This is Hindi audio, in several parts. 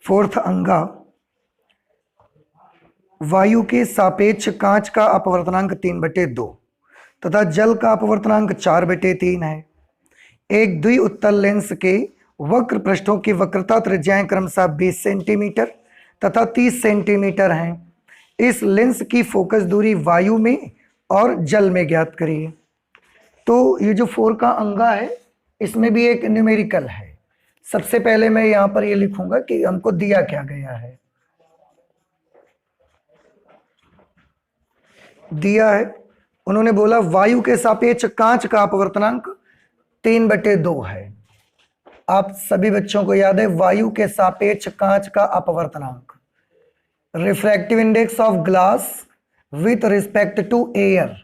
फोर्थ अंगा, वायु के सापेक्ष कांच का अपवर्तनांक 3/2 तथा जल का अपवर्तनांक 4/3 है। एक द्विउत्तल लेंस के वक्र पृष्ठों की वक्रता त्रिज्याएं क्रमशः 20 सेंटीमीटर तथा 30 सेंटीमीटर हैं। इस लेंस की फोकस दूरी वायु में और जल में ज्ञात करिए। तो ये जो 4 का अंगा है इसमें भी एक न्यूमेरिकल है। सबसे पहले मैं यहां पर ये लिखूंगा कि हमको दिया क्या गया है। दिया है, उन्होंने बोला वायु के सापेक्ष कांच का अपवर्तनांक 3/2 है। आप सभी बच्चों को याद है वायु के सापेक्ष कांच का अपवर्तनांक, refractive index of glass with respect to air,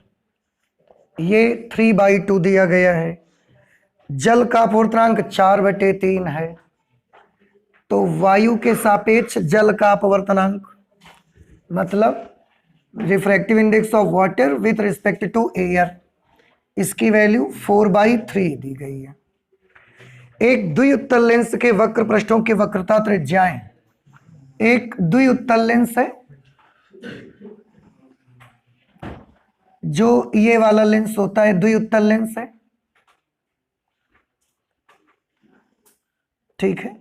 ये 3/2 दिया गया है। जल का अपवर्तनांक 4/3 है। तो वायु के सापेक्ष जल का अपवर्तनांक मतलब refractive index of water with respect to air, इसकी वैल्यू 4/3 दी गई है। एक द्विउत्तल लेंस के वक्र पृष्ठों की वक्रता त्रिज्याएं, एक द्विउत्तल लेंस है, जो ये वाला लेंस होता है द्विउत्तल लेंस है, ठीक है।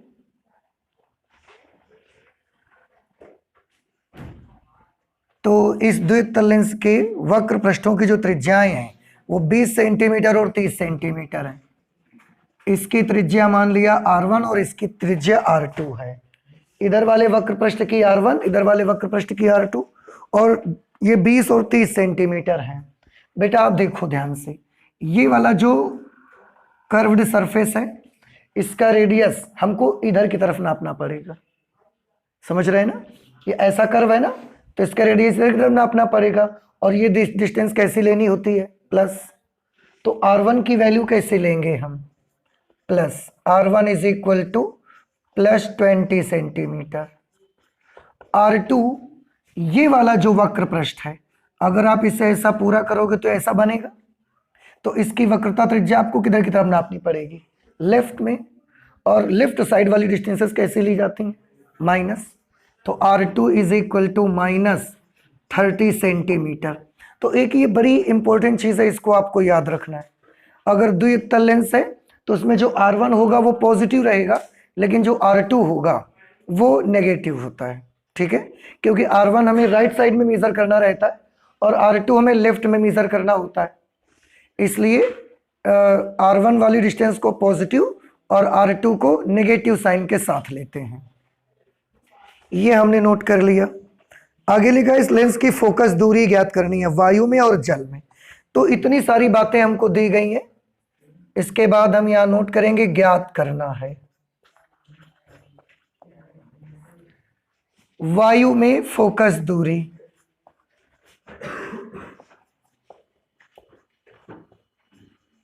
तो इस द्विउत्तल लेंस के वक्र पृष्ठों की जो त्रिज्याएं हैं वो 20 सेंटीमीटर और 30 सेंटीमीटर है। इसकी त्रिज्या मान लिया R1 और इसकी त्रिज्या R2 है। इधर वाले वक्र पृष्ठ की R1, इधर वाले वक्र पृष्ठ की R2, और ये 20 और 30 सेंटीमीटर है। बेटा आप देखो ध्यान से, ये वाला जो कर्व्ड सरफेस है इसका रेडियस हमको इधर की तरफ नापना पड़ेगा, समझ रहे हैं ना। ये ऐसा कर्व है ना, तो इसका रेडियस इधर की तरफ नापना पड़ेगा। और ये डिस्टेंस कैसी लेनी होती है, प्लस। तो R1 की वैल्यू कैसे लेंगे हम, plus R1 is equal two plus 20 centimetre. R2 ये वाला जो वक्र पृष्ठ है, अगर आप इसे ऐसा पूरा करोगे तो ऐसा बनेगा। तो इसकी वक्रता त्रिज्या आपको किधर की तरफ नापनी पड़ेगी, लेफ्ट में। और लेफ्ट साइड वाली डिस्टेंसेस कैसे ली जाती हैं, माइनस। तो R2 is equal to -30 centimetre. तो एक ये बड़ी इंपॉर्टेंट चीज है, इसको आपको याद रखना है। अगर द्विउत्तल लेंस है तो उसमें जो R1 होगा वो पॉजिटिव रहेगा, लेकिन जो R2 होगा वो नेगेटिव होता है, ठीक है। क्योंकि R1 हमें राइट साइड में मेजर करना रहता है और R2 हमें लेफ्ट में मेजर करना होता है। इसलिए R1 वाली डिस्टेंस को पॉजिटिव और R2 को नेगेटिव साइन के साथ लेते हैं। ये हमने नोट कर लिया। आगे लिखा इस लेंस की फोकस दूरी ज्ञात करनी है वायु में और जल में। तो इतनी सारी बातें हमको दी गई हैं। इसके बाद हम यहां नोट करेंगे ज्ञात करना है वायु में फोकस दूरी।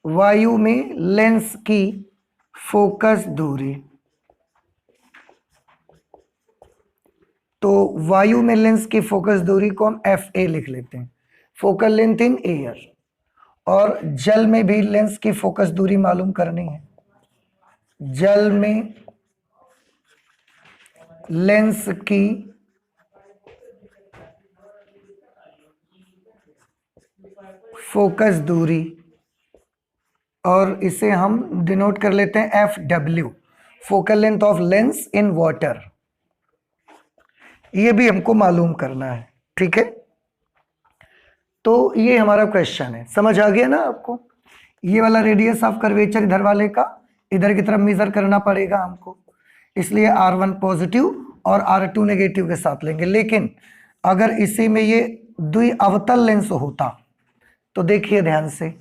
वायु में लेंस की फोकस दूरी। तो वायु में लेंस की फोकस दूरी को हम FA लिख लेते हैं, फोकल लेंथ इन एयर। और जल में भी लेंस की फोकस दूरी मालूम करनी है। जल में लेंस की फोकस दूरी, और इसे हम डिनोट कर लेते हैं FW, focal length of lens in water. ये भी हमको मालूम करना है, ठीक है। तो ये हमारा क्वेश्चन है, समझ आ गया ना आपको। ये वाला रेडियस ऑफ कर्वेचर इधर वाले का इधर की तरफ मेजर करना पड़ेगा हमको, इसलिए R1 पॉजिटिव और R2 नेगेटिव के साथ लेंगे। लेकिन अगर इसी में ये द्विअवतल लेंस होता, तो देखिए ध्यान से,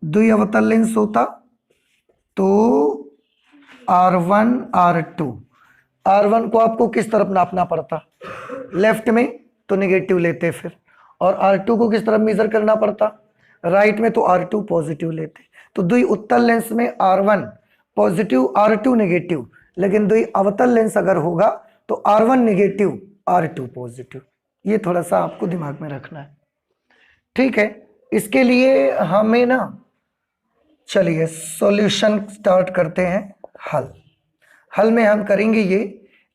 द्विअवतल लेंस होता तो R1 R2, R1 को आपको किस तरफ नापना पड़ता, लेफ्ट में, तो नेगेटिव लेते फिर। और R2 को किस तरफ मेजर करना पड़ता, राइट में, तो R2 पॉजिटिव लेते। तो द्विउत्तल लेंस में R1 पॉजिटिव R2 नेगेटिव, लेकिन द्विअवतल लेंस अगर होगा तो R1 नेगेटिव R2 पॉजिटिव। ये थोड़ा सा आपको दिमाग में रखना है, ठीक है। इसके लिए हमें ना, चलिए सॉल्यूशन स्टार्ट करते हैं। हल में हम करेंगे ये,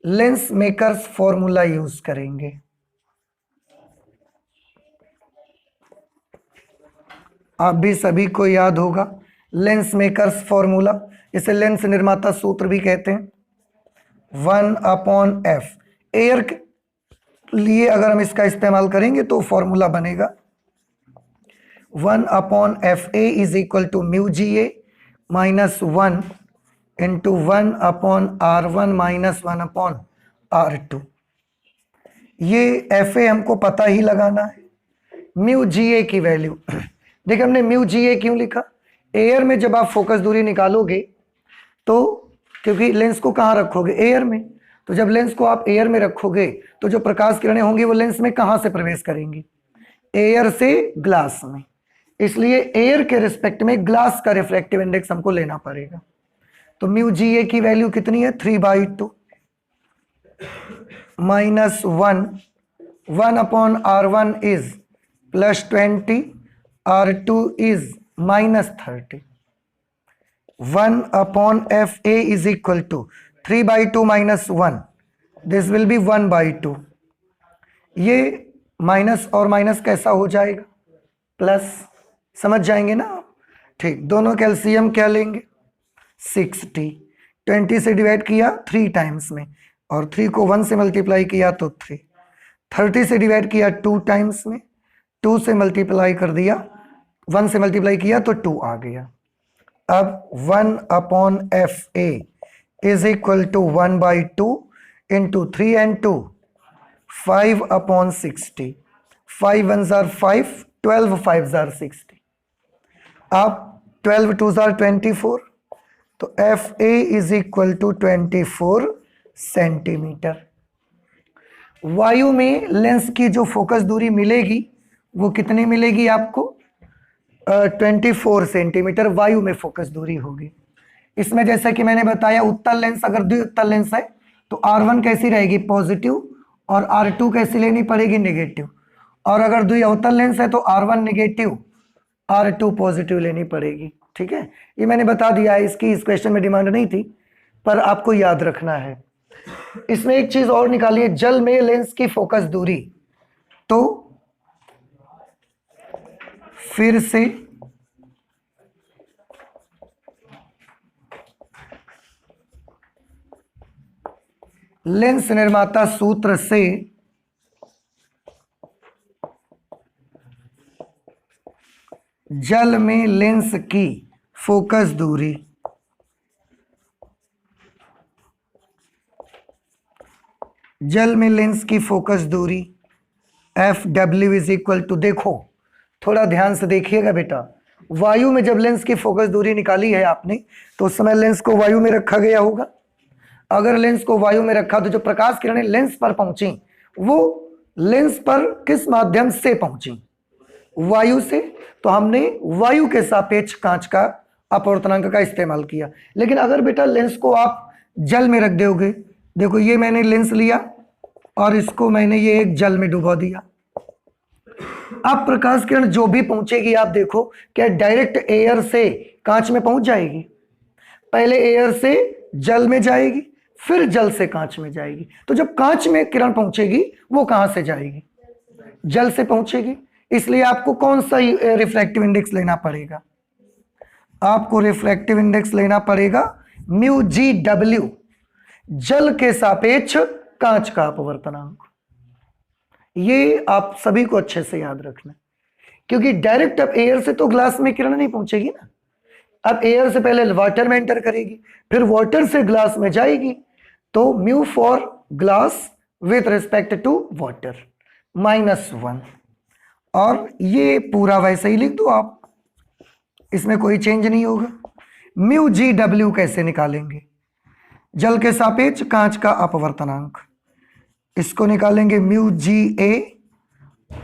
लेंस मेकर्स फॉर्मूला यूज करेंगे। आप भी सभी को याद होगा लेंस मेकर्स फॉर्मूला, इसे लेंस निर्माता सूत्र भी कहते हैं। 1/f एयर के लिए अगर हम इसका इस्तेमाल करेंगे तो फॉर्मूला बनेगा 1/fa is equal to mu ji a minus 1 into 1/r1 minus 1/r2। ये fa हमको पता ही लगाना है। म्यू जी ए की वैल्यू देखिए, हमने म्यू जी ए क्यों लिखा, एयर में जब आप फोकस दूरी निकालोगे तो, क्योंकि लेंस को कहाँ रखोगे, एयर में, तो जब लेंस को आप एयर में रखोगे तो जो प्रकाश किरणें होंगी वो लेंस में कहाँ से प्रवेश करेंगी, एयर से ग्लास में। इसलिए एयर के रिस्पेक्ट में ग्लास का रिफ्रैक्टिव इंडेक्स हमको लेना पड़ेगा। तो म्यू जी ए की वैल्यू कितनी है, 3/2 minus 1/r1 is +20, r2 is -30। 1/fa is equal to 3/2 minus 1, this will be 1/2। ये माइनस और माइनस कैसा हो जाएगा, प्लस, समझ जाएंगे ना आप। ठीक, दोनों का एलसीएम क्या लेंगे, 60। 20 से डिवाइड किया 3 टाइम्स में, और 3 को 1 से मल्टीप्लाई किया तो 3। 30 से डिवाइड किया 2 टाइम्स में, 2 से मल्टीप्लाई कर दिया, 1 से मल्टीप्लाई किया तो 2 आ गया। अब 1/fa is equal to 1/2 into 3 and 2 5/60। 5 1s are 5, 12 5s are 60। अब 12 2s are 24, तो fa is equal to 24 centimetre. वायु में लेंस की जो फोकस दूरी मिलेगी वो कितनी मिलेगी आपको, 24 सेंटीमीटर वायु में फोकस दूरी होगी। इसमें जैसा कि मैंने बताया, उत्तल लेंस अगर द्विउत्तल लेंस है तो R1 कैसी रहेगी, पॉजिटिव, और R2 कैसी लेनी पड़ेगी, नेगेटिव। और अगर द्विअवतल लेंस है तो R1 नेगेटिव, R2 पॉजिटिव लेनी पड़ेगी। ठीक है, ये मैंने बता दिया है, इसकी इस क्वेश्चन में डिमांड नहीं थी, पर आपको याद रखना है। इसमें एक चीज और निकालिए, जल में लेंस की फोकस दूरी, तो फिर से लेंस निर्माता सूत्र से जल में लेंस की फोकस दूरी, जल में लेंस की फोकस दूरी FW इज इक्वल टू, देखो थोड़ा ध्यान से देखिएगा बेटा, वायु में जब लेंस की फोकस दूरी निकाली है आपने तो उस समय लेंस को वायु में रखा गया होगा। अगर लेंस को वायु में रखा तो जो प्रकाश किरणें लेंस पर पहुंची वो लेंस पर किस माध्यम से पहुंची, वायु से। तो हमने वायु के सापेक्ष कांच का अपवर्तनांक का इस्तेमाल किया। लेकिन अगर बेटा लेंस को आप जल में रख दोगे, देखो ये मैंने लेंस लिया और इसको मैंने ये एक जल में डुबा दिया, अब प्रकाश किरण जो भी पहुंचेगी आप देखो क्या डायरेक्ट एयर से कांच में पहुंच जाएगी, पहले एयर से जल में जाएगी, फिर जल से कांच में जाएगी। तो जब कांच में किरण पहुंचेगी वो कहां से जाएगी, जल से पहुंचेगी। इसलिए आपको कौन सा रिफ्रैक्टिव इंडेक्स लेना पड़ेगा, आपको रिफ्रैक्टिव इंडेक्स लेना पड़ेगा म्यू जी डब्ल्यू, जल के सापेक्ष कांच का अपवर्तनांक। ये आप सभी को अच्छे से याद रखना, क्योंकि डायरेक्ट अब एयर से तो ग्लास में किरण नहीं पहुंचेगी ना, अब एयर से पहले वाटर में एंटर करेगी, फिर वाटर से ग्लास में जाएगी, तो mu for glass with respect to water -1। और ये पूरा वैसे ही लिख दो आप, इसमें कोई चेंज नहीं होगा। म्यू जी डब्ल्यू कैसे निकालेंगे, जल के सापेक्ष कांच का अपवर्तनांक, इसको निकालेंगे mu ji A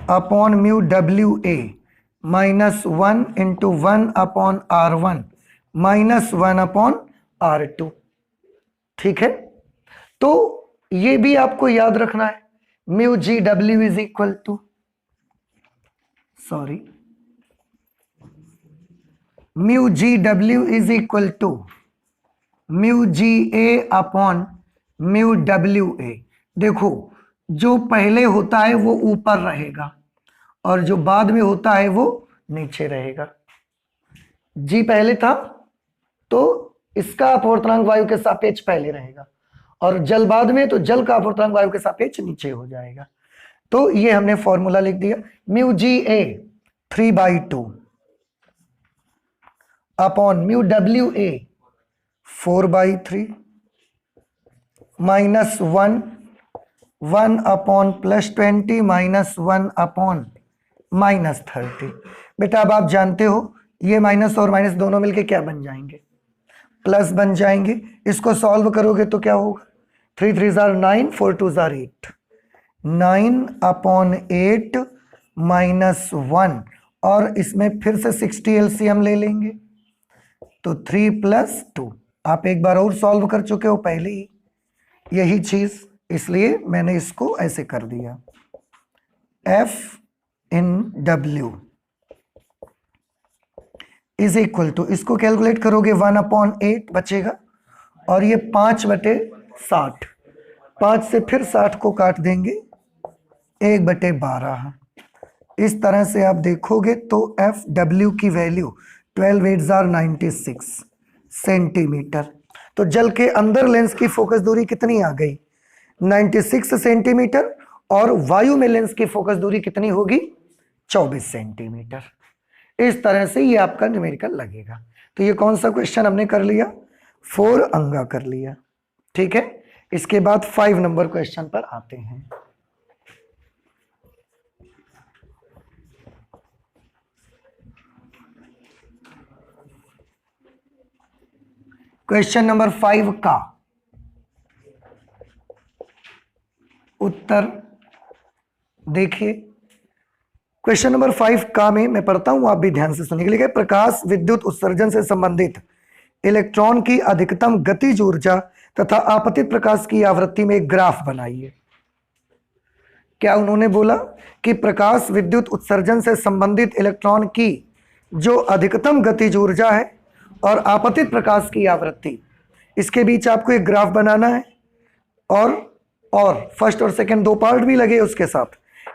upon mu W a -1 into 1/r1 -1/r2। ठीक है, तो ये भी आपको याद रखना है, mu G W is equal to, sorry, mu G W is equal to mu ji A upon mu W A. देखो जो पहले होता है वो ऊपर रहेगा और जो बाद में होता है वो नीचे रहेगा। जी पहले था तो इसका अपवर्तनांक वायु के सापेक्ष पहले रहेगा और जल बाद में, तो जल का अपवर्तनांक वायु के सापेक्ष नीचे हो जाएगा। तो ये हमने फॉर्मूला लिख दिया, mu ji a 3/2 upon mu W a 4/3 minus 1 upon +20 minus 1 upon -30। बेटा अब आप जानते हो ये माइनस और माइनस दोनों मिलके क्या बन जाएंगे, प्लस बन जाएंगे। इसको सॉल्व करोगे तो क्या होगा, 3 3 9 4 2 8, 9/8 माइनस 1 और इसमें फिर से 60 एलसीएम ले लेंगे तो 3 + 2। आप एक बार और सॉल्व कर चुके हो पहले ही यही चीज, इसलिए मैंने इसको ऐसे कर दिया। F in W is equal to, इसको कैलकुलेट करोगे 1/8 बचेगा और ये 5/60, 5 से फिर 60 को काट देंगे 1/12। इस तरह से आप देखोगे तो FW की वैल्यू 12 8 96 सेंटीमीटर। तो जल के अंदर लेंस की फोकस दूरी कितनी आ गई, 96 सेंटीमीटर, और वायु में लेंस की फोकस दूरी कितनी होगी, 24 सेंटीमीटर। इस तरह से ये आपका न्यूमेरिकल लगेगा। तो ये कौन सा क्वेश्चन हमने कर लिया, 4 अंगा कर लिया। ठीक है, इसके बाद 5 नंबर क्वेश्चन पर आते हैं। क्वेश्चन नंबर 5 का उत्तर देखिए। क्वेश्चन नंबर 5 का में मैं पढ़ता हूं, आप भी ध्यान से सुनिए। लिखा है प्रकाश विद्युत उत्सर्जन से संबंधित इलेक्ट्रॉन की अधिकतम गतिज ऊर्जा तथा आपतित प्रकाश की आवृत्ति में एक ग्राफ बनाइए। क्या उन्होंने बोला कि प्रकाश विद्युत उत्सर्जन से संबंधित इलेक्ट्रॉन की जो अधिकतम गतिज ऊर्जा है और आपतित प्रकाश की आवृत्ति, इसके बीच आपको एक ग्राफ बनाना है और फर्स्ट और सेकंड 2 पार्ट भी लगे उसके साथ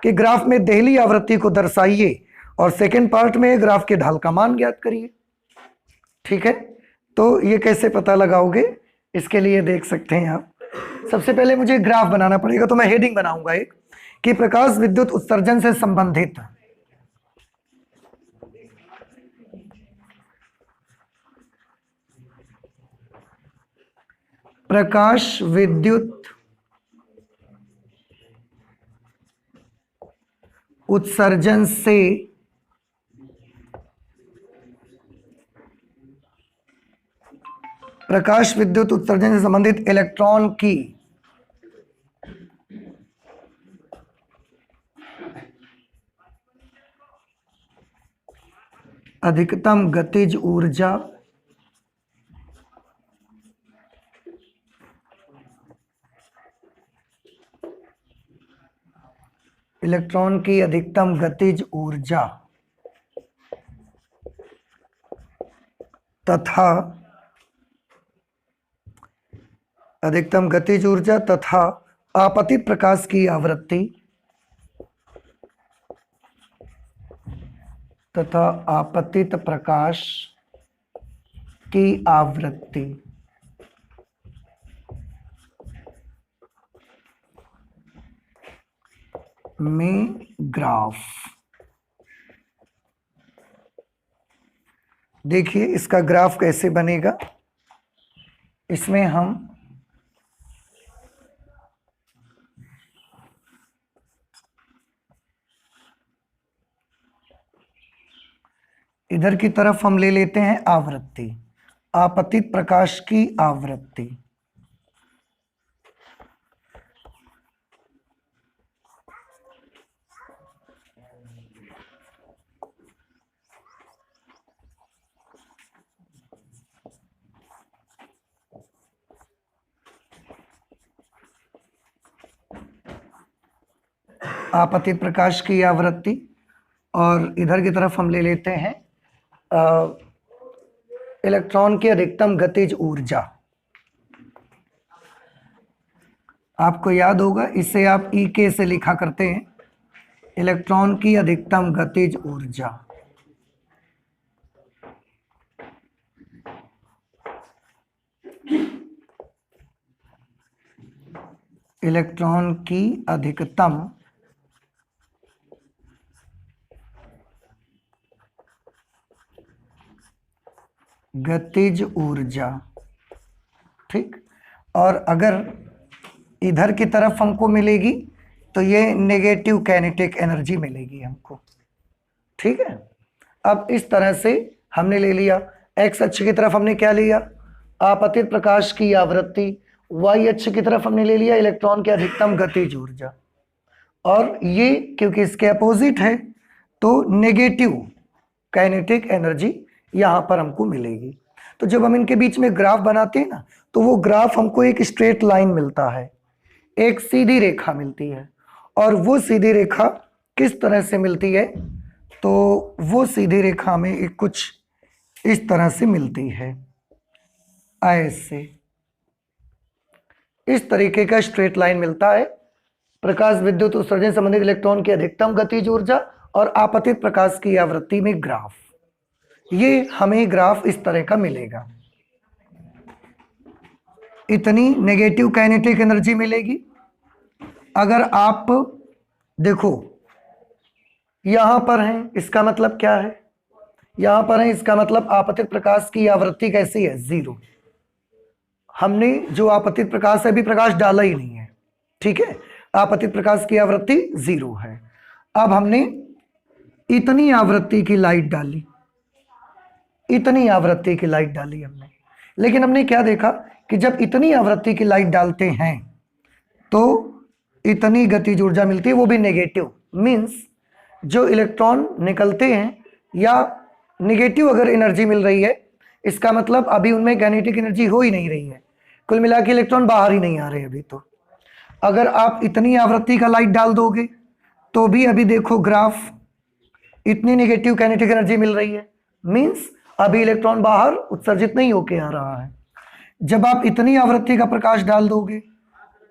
कि ग्राफ में देहली आवृत्ति को दर्शाइए और सेकंड पार्ट में ग्राफ के ढाल का मान ज्ञात करिए। ठीक है, तो ये कैसे पता लगाओगे, इसके लिए देख सकते हैं आप। सबसे पहले मुझे ग्राफ बनाना पड़ेगा, तो मैं हेडिंग बनाऊंगा एक कि प्रकाश विद्युत उत्सर्जन से संबंधित प्रकाश विद्युत उत्सर्जन से संबंधित इलेक्ट्रॉन की अधिकतम गतिज ऊर्जा इलेक्ट्रॉन की अधिकतम गतिज ऊर्जा तथा आपतित प्रकाश की आवृत्ति में ग्राफ। देखिए इसका ग्राफ कैसे बनेगा, इसमें हम इधर की तरफ हम ले लेते हैं आवृत्ति, आपतित प्रकाश की आवृत्ति। आपतित प्रकाश की आवृत्ति, और इधर की तरफ हम ले लेते हैं इलेक्ट्रॉन की अधिकतम गतिज ऊर्जा। आपको याद होगा, इसे आप EK से लिखा करते हैं, इलेक्ट्रॉन की अधिकतम गतिज ऊर्जा। इलेक्ट्रॉन की अधिकतम गतिज ऊर्जा, ठीक। और अगर इधर की तरफ हमको मिलेगी तो ये नेगेटिव काइनेटिक एनर्जी मिलेगी हमको, ठीक है। अब इस तरह से हमने ले लिया, एक्स अक्ष की तरफ हमने क्या लिया, आपतित प्रकाश की आवृत्ति, वाई अक्ष की तरफ हमने ले लिया इलेक्ट्रॉन की अधिकतम गतिज ऊर्जा, और ये क्योंकि इसके अपोजिट है तो नेगेटिव काइनेटिक एनर्जी यहां पर हमको मिलेगी। तो जब हम इनके बीच में ग्राफ बनाते हैं ना, तो वो ग्राफ हमको एक स्ट्रेट लाइन मिलता है, एक सीधी रेखा मिलती है। और वो सीधी रेखा किस तरह से मिलती है, तो वो सीधी रेखा में एक कुछ इस तरह से मिलती है, ऐसे इस तरीके का स्ट्रेट लाइन मिलता है। प्रकाश विद्युत उत्सर्जन संबंधित इलेक्ट्रॉन की अधिकतम गतिज ऊर्जा और आपतित प्रकाश की आवृत्ति में ग्राफ, ये हमें ग्राफ इस तरह का मिलेगा। इतनी नेगेटिव काइनेटिक एनर्जी मिलेगी। अगर आप देखो यहां पर हैं, इसका मतलब क्या है, यहां पर है, इसका मतलब आपतित प्रकाश की आवृत्ति कैसी है, 0। हमने जो आपतित प्रकाश है, अभी प्रकाश डाला ही नहीं है, ठीक है, आपतित प्रकाश की आवृत्ति 0 है। अब हमने इतनी आवृत्ति की लाइट डाली, इतनी आवृत्ति की लाइट डाली हमने, लेकिन हमने क्या देखा कि जब इतनी आवृत्ति की लाइट डालते हैं तो इतनी गतिज ऊर्जा मिलती है, वो भी नेगेटिव। मींस जो इलेक्ट्रॉन निकलते हैं या नेगेटिव अगर एनर्जी मिल रही है, इसका मतलब अभी उनमें काइनेटिक एनर्जी हो ही नहीं रही है, कुल मिला के इलेक्ट्रॉन बाहर ही नहीं आ रहे अभी। तो अगर आप इतनी आवृत्ति का लाइट डाल दोगे तो भी अभी देखो ग्राफ, इतनी नेगेटिव काइनेटिक एनर्जी मिल रही है, मींस अभी इलेक्ट्रॉन बाहर उत्सर्जित नहीं होके आ रहा है। जब आप इतनी आवृत्ति का प्रकाश डाल दोगे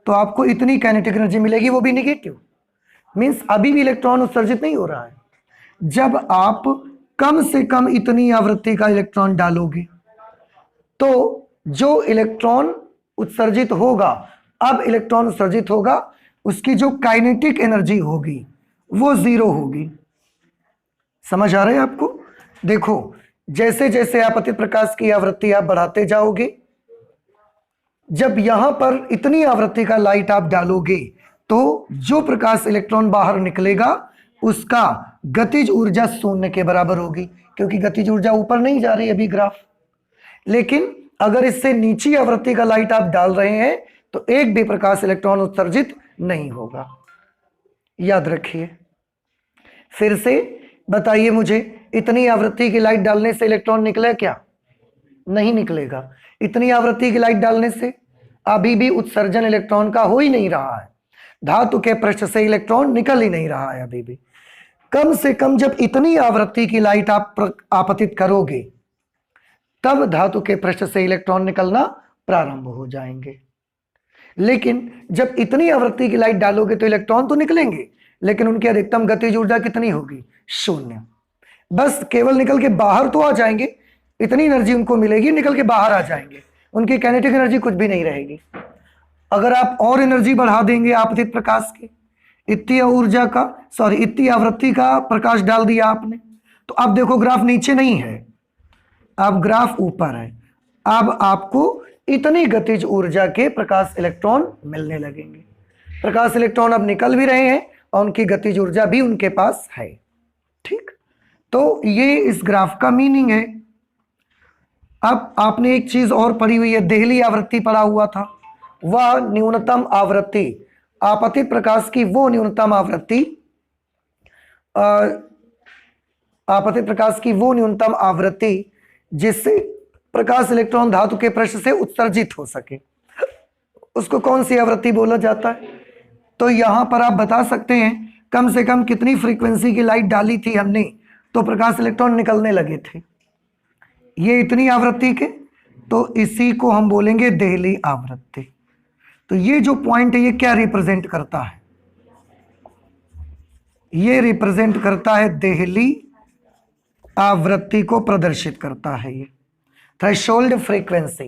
तो आपको इतनी काइनेटिक एनर्जी मिलेगी, वो भी नेगेटिव, मींस अभी भी इलेक्ट्रॉन उत्सर्जित नहीं हो रहा है। जब आप कम से कम इतनी आवृत्ति का इलेक्ट्रॉन डालोगे तो जो इलेक्ट्रॉन उत्सर्जित होगा, अब इलेक्ट्रॉन उत्सर्जित होगा, उसकी जो काइनेटिक एनर्जी होगी वो 0 होगी। समझ आ रहा है आपको? देखो जैसे जैसे आपतित प्रकाश की आवृत्ति आप बढ़ाते जाओगे, जब यहां पर इतनी आवृत्ति का लाइट आप डालोगे तो जो प्रकाश इलेक्ट्रॉन बाहर निकलेगा उसका गतिज ऊर्जा 0 के बराबर होगी, क्योंकि गतिज ऊर्जा ऊपर नहीं जा रही अभी ग्राफ। लेकिन अगर इससे नीची आवृत्ति का लाइट आप डाल रहे हैं तो एक भी प्रकाश इलेक्ट्रॉन उत्सर्जित नहीं होगा, याद रखिए। फिर से बताइए मुझे, इतनी आवृत्ति की लाइट डालने से इलेक्ट्रॉन निकले क्या? नहीं निकलेगा। इतनी आवृत्ति की लाइट डालने से अभी भी उत्सर्जन इलेक्ट्रॉन का हो ही नहीं रहा है, धातु के पृष्ठ से इलेक्ट्रॉन निकल ही नहीं रहा है अभी भी। कम से कम जब इतनी आवृत्ति की लाइट आप आपतित करोगे तब धातु के पृष्ठ से इलेक्ट्रॉन निकलना प्रारंभ हो जाएंगे। लेकिन जब इतनी आवृत्ति की लाइट डालोगे तो इलेक्ट्रॉन तो निकलेंगे, लेकिन उनकी अधिकतम गतिज ऊर्जा कितनी होगी? 0। बस केवल निकल के बाहर तो आ जाएंगे, इतनी एनर्जी उनको मिलेगी, निकल के बाहर आ जाएंगे, उनकी काइनेटिक एनर्जी कुछ भी नहीं रहेगी। अगर आप और एनर्जी बढ़ा देंगे आपतित प्रकाश की, इतनी ऊर्जा का इतनी आवृत्ति का प्रकाश डाल दिया आपने, तो अब देखो ग्राफ नीचे नहीं है, अब ग्राफ ऊपर है। अब आपको इतनी गतिज ऊर्जा के प्रकाश इलेक्ट्रॉन मिलने लगेंगे। प्रकाश इलेक्ट्रॉन अब निकल भी रहे हैं और उनकी गतिज ऊर्जा भी उनके पास है, ठीक। तो ये इस ग्राफ का मीनिंग है। अब आपने एक चीज और पढ़ी हुई है, देहली आवृत्ति पढ़ा हुआ था। वह न्यूनतम आवृत्ति, आपतित प्रकाश की वो न्यूनतम आवृत्ति, आपतित प्रकाश की वो न्यूनतम आवृत्ति जिससे प्रकाश इलेक्ट्रॉन धातु के पृष्ठ से उत्सर्जित हो सके, उसको कौन सी आवृत्ति बोला जाता है? तो यहां पर आप बता सकते हैं कम से कम कितनी फ्रीक्वेंसी की लाइट डाली थी हमने तो प्रकाश इलेक्ट्रॉन निकलने लगे थे, ये इतनी आवृत्ति के, तो इसी को हम बोलेंगे देहली आवृत्ति। तो ये जो पॉइंट है ये क्या रिप्रेजेंट करता है? ये रिप्रेजेंट करता है देहली आवृत्ति को प्रदर्शित करता है। ये threshold frequency,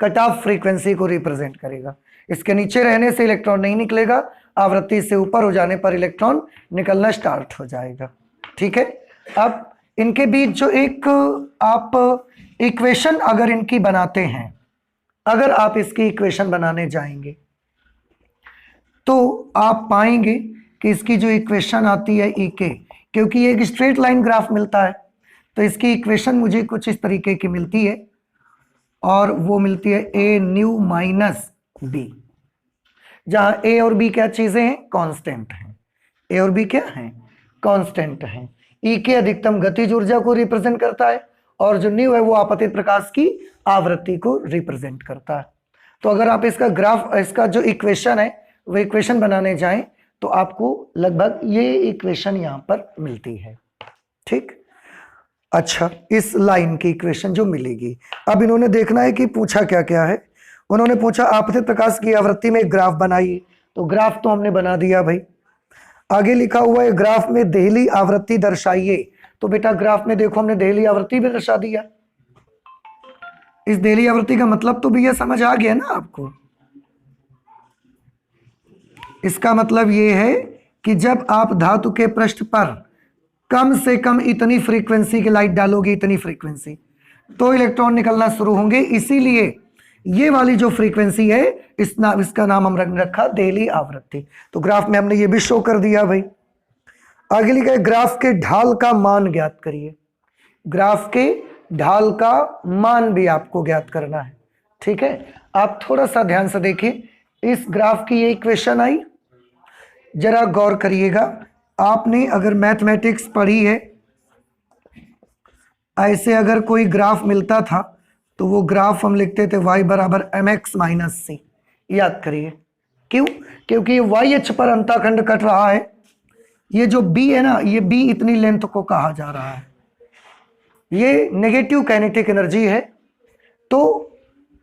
cut off frequency को रिप्रेजेंट करेगा। इसके नीचे रहने से इलेक्ट्रॉन नहीं निकलेगा, आवृत्ति से ऊपर हो जाने पर इलेक्ट्रॉन निकलना स्टार्ट हो जाएगा। ठीक है, अब इनके बीच जो एक आप इक्वेशन अगर इनकी बनाते हैं, अगर आप इसकी इक्वेशन बनाने जाएंगे तो आप पाएंगे कि इसकी जो इक्वेशन आती है ई के, क्योंकि ये एक स्ट्रेट लाइन ग्राफ मिलता है तो इसकी इक्वेशन मुझे कुछ इस तरीके की मिलती है, और वो मिलती है ए न्यू माइनस बी, जहां ए और बी क्या चीजें हैं? कांस्टेंट हैं। ए और बी क्या हैं? कांस्टेंट हैं। ई के अधिकतम गतिज ऊर्जा को रिप्रेजेंट करता है और जो न्यू है वो आपतित प्रकाश की आवृत्ति को रिप्रेजेंट करता है। तो अगर आप इसका ग्राफ, इसका जो इक्वेशन है वो इक्वेशन बनाने जाएं तो आपको लगभग ये इक्वेशन यहां पर मिलती है। ठीक, अच्छा, इस लाइन की इक्वेशन जो मिलेगी, अब इन्होंने देखना है कि पूछा क्या क्या है। उन्होंने पूछा आपतित प्रकाश की आवृत्ति में एक ग्राफ बनाइए, तो ग्राफ तो हमने बना दिया भाई। आगे लिखा हुआ है ग्राफ में देहली आवृत्ति दर्शाइए, तो बेटा ग्राफ में देखो हमने देहली आवृत्ति भी दर्शा दिया। इस देहली आवृत्ति का मतलब तो भैया समझ आ गया ना आपको? इसका मतलब ये है कि जब आप धातु के पृष्ठ पर कम से कम इतनी फ्रीक्वेंसी की लाइट डालोगे, इतनी फ्रीक्वेंसी, तो इलेक्ट्रॉन निकलना शुरू होंगे। इसीलिए ये वाली जो फ्रीक्वेंसी है इसका नाम हम रखा देहली आवृत्ति। तो ग्राफ में हमने ये भी शो कर दिया भाई। आगे लिखा है ग्राफ के ढाल का मान ज्ञात करिए। ग्राफ के ढाल का मान भी आपको ज्ञात करना है। ठीक है, आप थोड़ा सा ध्यान से देखिए, इस ग्राफ की ये इक्वेशन आई, जरा गौर करिएगा। आपने अगर मैथमेटिक्स पढ़ी है, ऐसे अगर कोई ग्राफ मिलता था तो वो ग्राफ हम लिखते थे y बराबर mx माइनस सी। याद करिए, क्यों? क्योंकि y अक्ष पर अंतःखंड कट रहा है। ये जो b है ना, ये b इतनी लेंथ को कहा जा रहा है, ये नेगेटिव काइनेटिक एनर्जी है। तो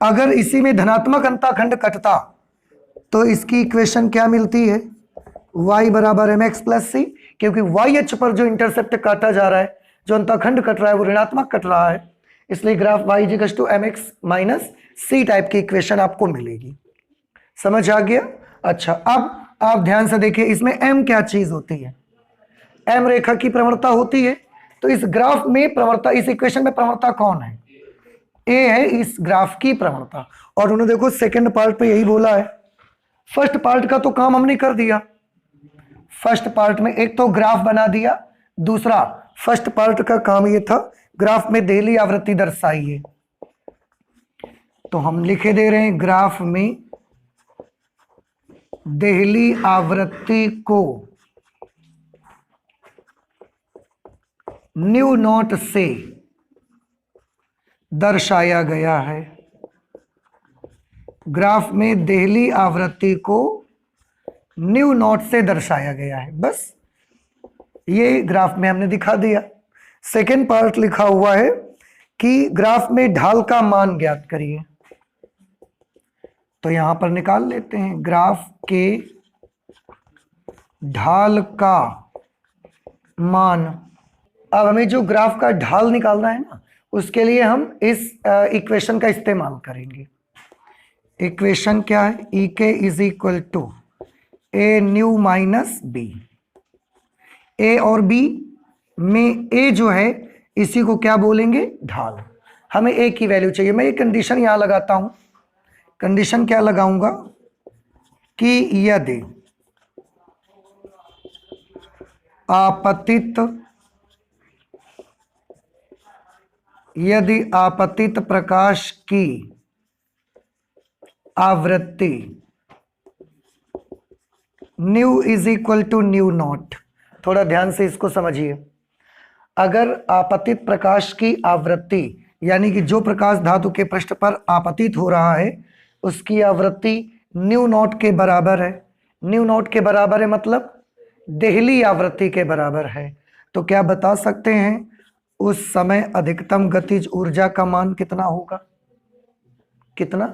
अगर इसी में धनात्मक अंतःखंड कटता तो इसकी इक्वेशन क्या मिलती है? y बराबर mx प्लस सी, क्योंकि y अक्ष पर जो इंटरसेप्ट काटा जा रहा है, जो अंतःखंड कट रहा है वो ऋणात्मक कट रहा है, इसलिए graph y equals to mx minus c type की इक्वेशन आपको मिलेगी। समझ आ गया? अच्छा, अब आप ध्यान से देखिए, इसमें m क्या चीज होती है? m रेखा की प्रवणता होती है। तो इस ग्राफ में प्रवणता, इस इक्वेशन में प्रवणता कौन है? a है इस ग्राफ की प्रवणता। और उन्होंने देखो सेकंड पार्ट पे यही बोला है। फर्स्ट पार्ट का तो काम हमने कर दिया। फर्स्ट पार्ट में एक तो ग्राफ बना दिया, दूसरा फर्स्ट पार्ट का काम ये था ग्राफ में देहली आवृत्ति दर्शाइए। तो हम लिखे दे रहे हैं ग्राफ में देहली आवृत्ति को न्यू नॉट से दर्शाया गया है। ग्राफ में देहली आवृत्ति को न्यू नॉट से दर्शाया गया है। बस ये ग्राफ में हमने दिखा दिया। सेकेंड पार्ट लिखा हुआ है कि ग्राफ में ढाल का मान ज्ञात करिए। तो यहां पर निकाल लेते हैं ग्राफ के ढाल का मान। अब हमें जो ग्राफ का ढाल निकालना है ना, उसके लिए हम इस इक्वेशन का इस्तेमाल करेंगे। इक्वेशन क्या है? ई के is equal to a new minus B. A और बी में ए जो है इसी को क्या बोलेंगे? ढाल। हमें ए की वैल्यू चाहिए। मैं एक कंडीशन यहां लगाता हूं। कंडीशन क्या लगाऊंगा कि यदि आपतित प्रकाश की आवृत्ति nu is equal to nu nought. थोड़ा ध्यान से इसको समझिए। अगर आपतित प्रकाश की आवृत्ति, यानी कि जो प्रकाश धातु के पृष्ठ पर आपतित हो रहा है, उसकी आवृत्ति न्यू नॉट के बराबर है। न्यू नॉट के बराबर है मतलब देहली आवृत्ति के बराबर है। तो क्या बता सकते हैं उस समय अधिकतम गतिज ऊर्जा का मान कितना होगा? कितना?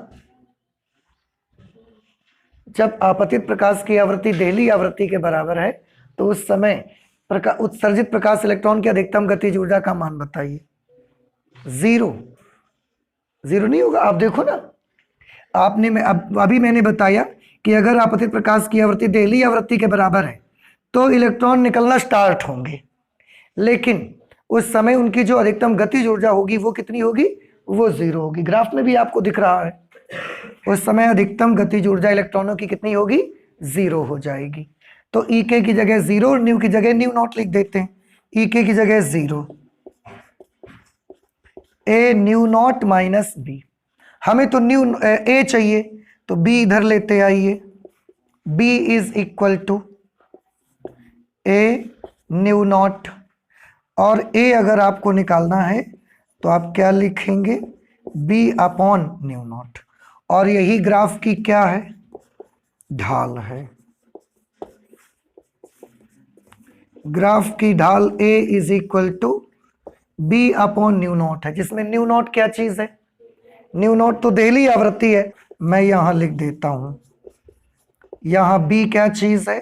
जब आपतित प्रकाश की आवृत्ति देहली आवृत्ति के बराबर है तो उस समय उत्सर्जित प्रकाश इलेक्ट्रॉन की अधिकतम गतिज ऊर्जा का मान बताइए। जीरो, जीरो नहीं होगा। आप देखो ना, आपने अभी मैंने बताया कि अगर आपतित प्रकाश की आवृत्ति देहली आवृत्ति के बराबर है तो इलेक्ट्रॉन निकलना स्टार्ट होंगे, लेकिन उस समय उनकी जो अधिकतम गतिज ऊर्जा होगी वो कितनी होगी? वो जीरो होगी। ग्राफ में भी आपको दिख रहा है, उस समय अधिकतम गतिज ऊर्जा इलेक्ट्रॉनों की कितनी होगी? जीरो हो जाएगी। तो ई के की जगह जीरो और न्यू की जगह न्यू नॉट लिख देते हैं। ई के की जगह zero, a nu nought minus b. हमें तो न्यू ए चाहिए तो बी इधर लेते आइए। B is equal to a nu nought, और ए अगर आपको निकालना है तो आप क्या लिखेंगे? B upon nu nought. और यही ग्राफ की क्या है? ढाल है। ग्राफ की ढाल A is equal to b upon nu nought है, जिसमें न्यू नॉट क्या चीज है? न्यू नॉट तो देहली आवृत्ति है, मैं यहां लिख देता हूं। यहां बी क्या चीज है?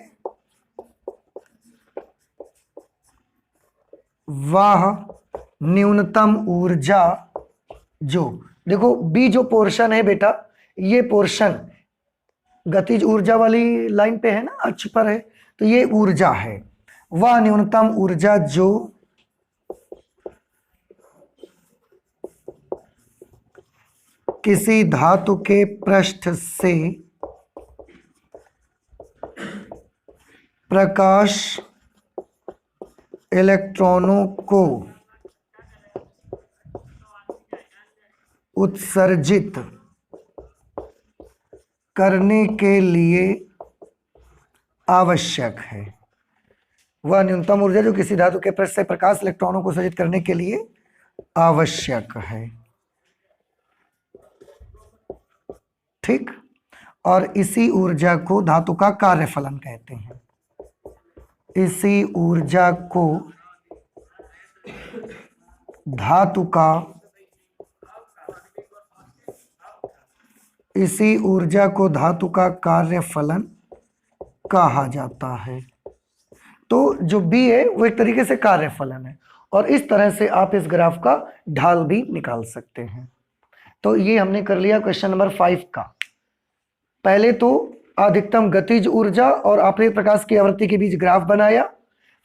वह न्यूनतम ऊर्जा जो, देखो बी जो पोर्शन है बेटा, ये पोर्शन गतिज ऊर्जा वाली लाइन पे है ना, अक्ष पर है, तो ये ऊर्जा है। वह न्यूनतम ऊर्जा जो किसी धातु के पृष्ठ से प्रकाश इलेक्ट्रॉनों को उत्सर्जित करने के लिए आवश्यक है। वह न्यूनतम ऊर्जा जो किसी धातु के पृष्ठ से प्रकाश इलेक्ट्रॉनों को उत्सर्जित करने के लिए आवश्यक है। ठीक, और इसी ऊर्जा को धातु का कार्यफलन कहते हैं। इसी ऊर्जा को धातु का, इसी ऊर्जा को धातु का कार्यफलन कहा जाता है। तो जो B है वो एक तरीके से कार्यफलन है, और इस तरह से आप इस ग्राफ का ढाल भी निकाल सकते हैं। तो ये हमने कर लिया क्वेश्चन नंबर 5 का। पहले तो अधिकतम गतिज ऊर्जा और आपतित प्रकाश की आवृत्ति के बीच ग्राफ बनाया,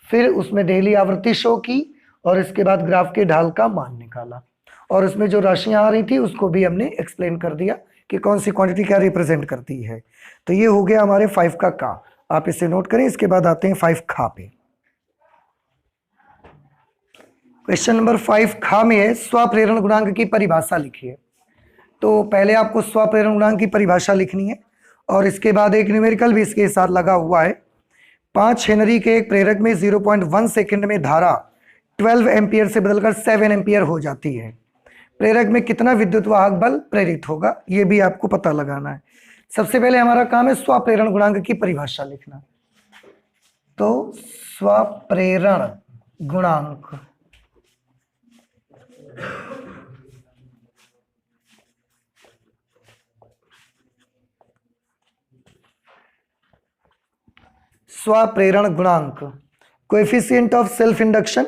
फिर उसमें देहली आवृत्ति शो की, और इसके बाद ग्राफ के ढाल का मान निकाला, और उसमें जो राशियां आ रही थी उसको भी हमने एक्सप्लेन कर दिया कि कौन सी क्वांटिटी क्या रिप्रेजेंट करती है। तो ये हो गया हमारे 5 का। आप इसे नोट करें। इसके बाद आते हैं 5 खा पे। क्वेश्चन नंबर 5 खा में है स्वप्रेरण गुणांक की परिभाषा लिखिए। तो पहले आपको स्वप्रेरण गुणांक की परिभाषा लिखनी है, और इसके बाद एक न्यूमेरिकल भी इसके साथ लगा हुआ है। 5 हेनरी के एक प्रेरक में 0.1 सेकंड में धारा 12 एम्पियर से बदलकर 7 एम्पियर हो जाती है। प्रेरक में कितना विद्युत वाहक बल प्रेरित होगा, यह भी आपको पता लगाना है। सबसे पहले हमारा काम है स्वप्रेरण गुणांक की परिभाषा लिखना। तो स्वप्रेरण गुणांक, स्वप्रेरण गुणांक, कोएफिशिएंट ऑफ सेल्फ इंडक्शन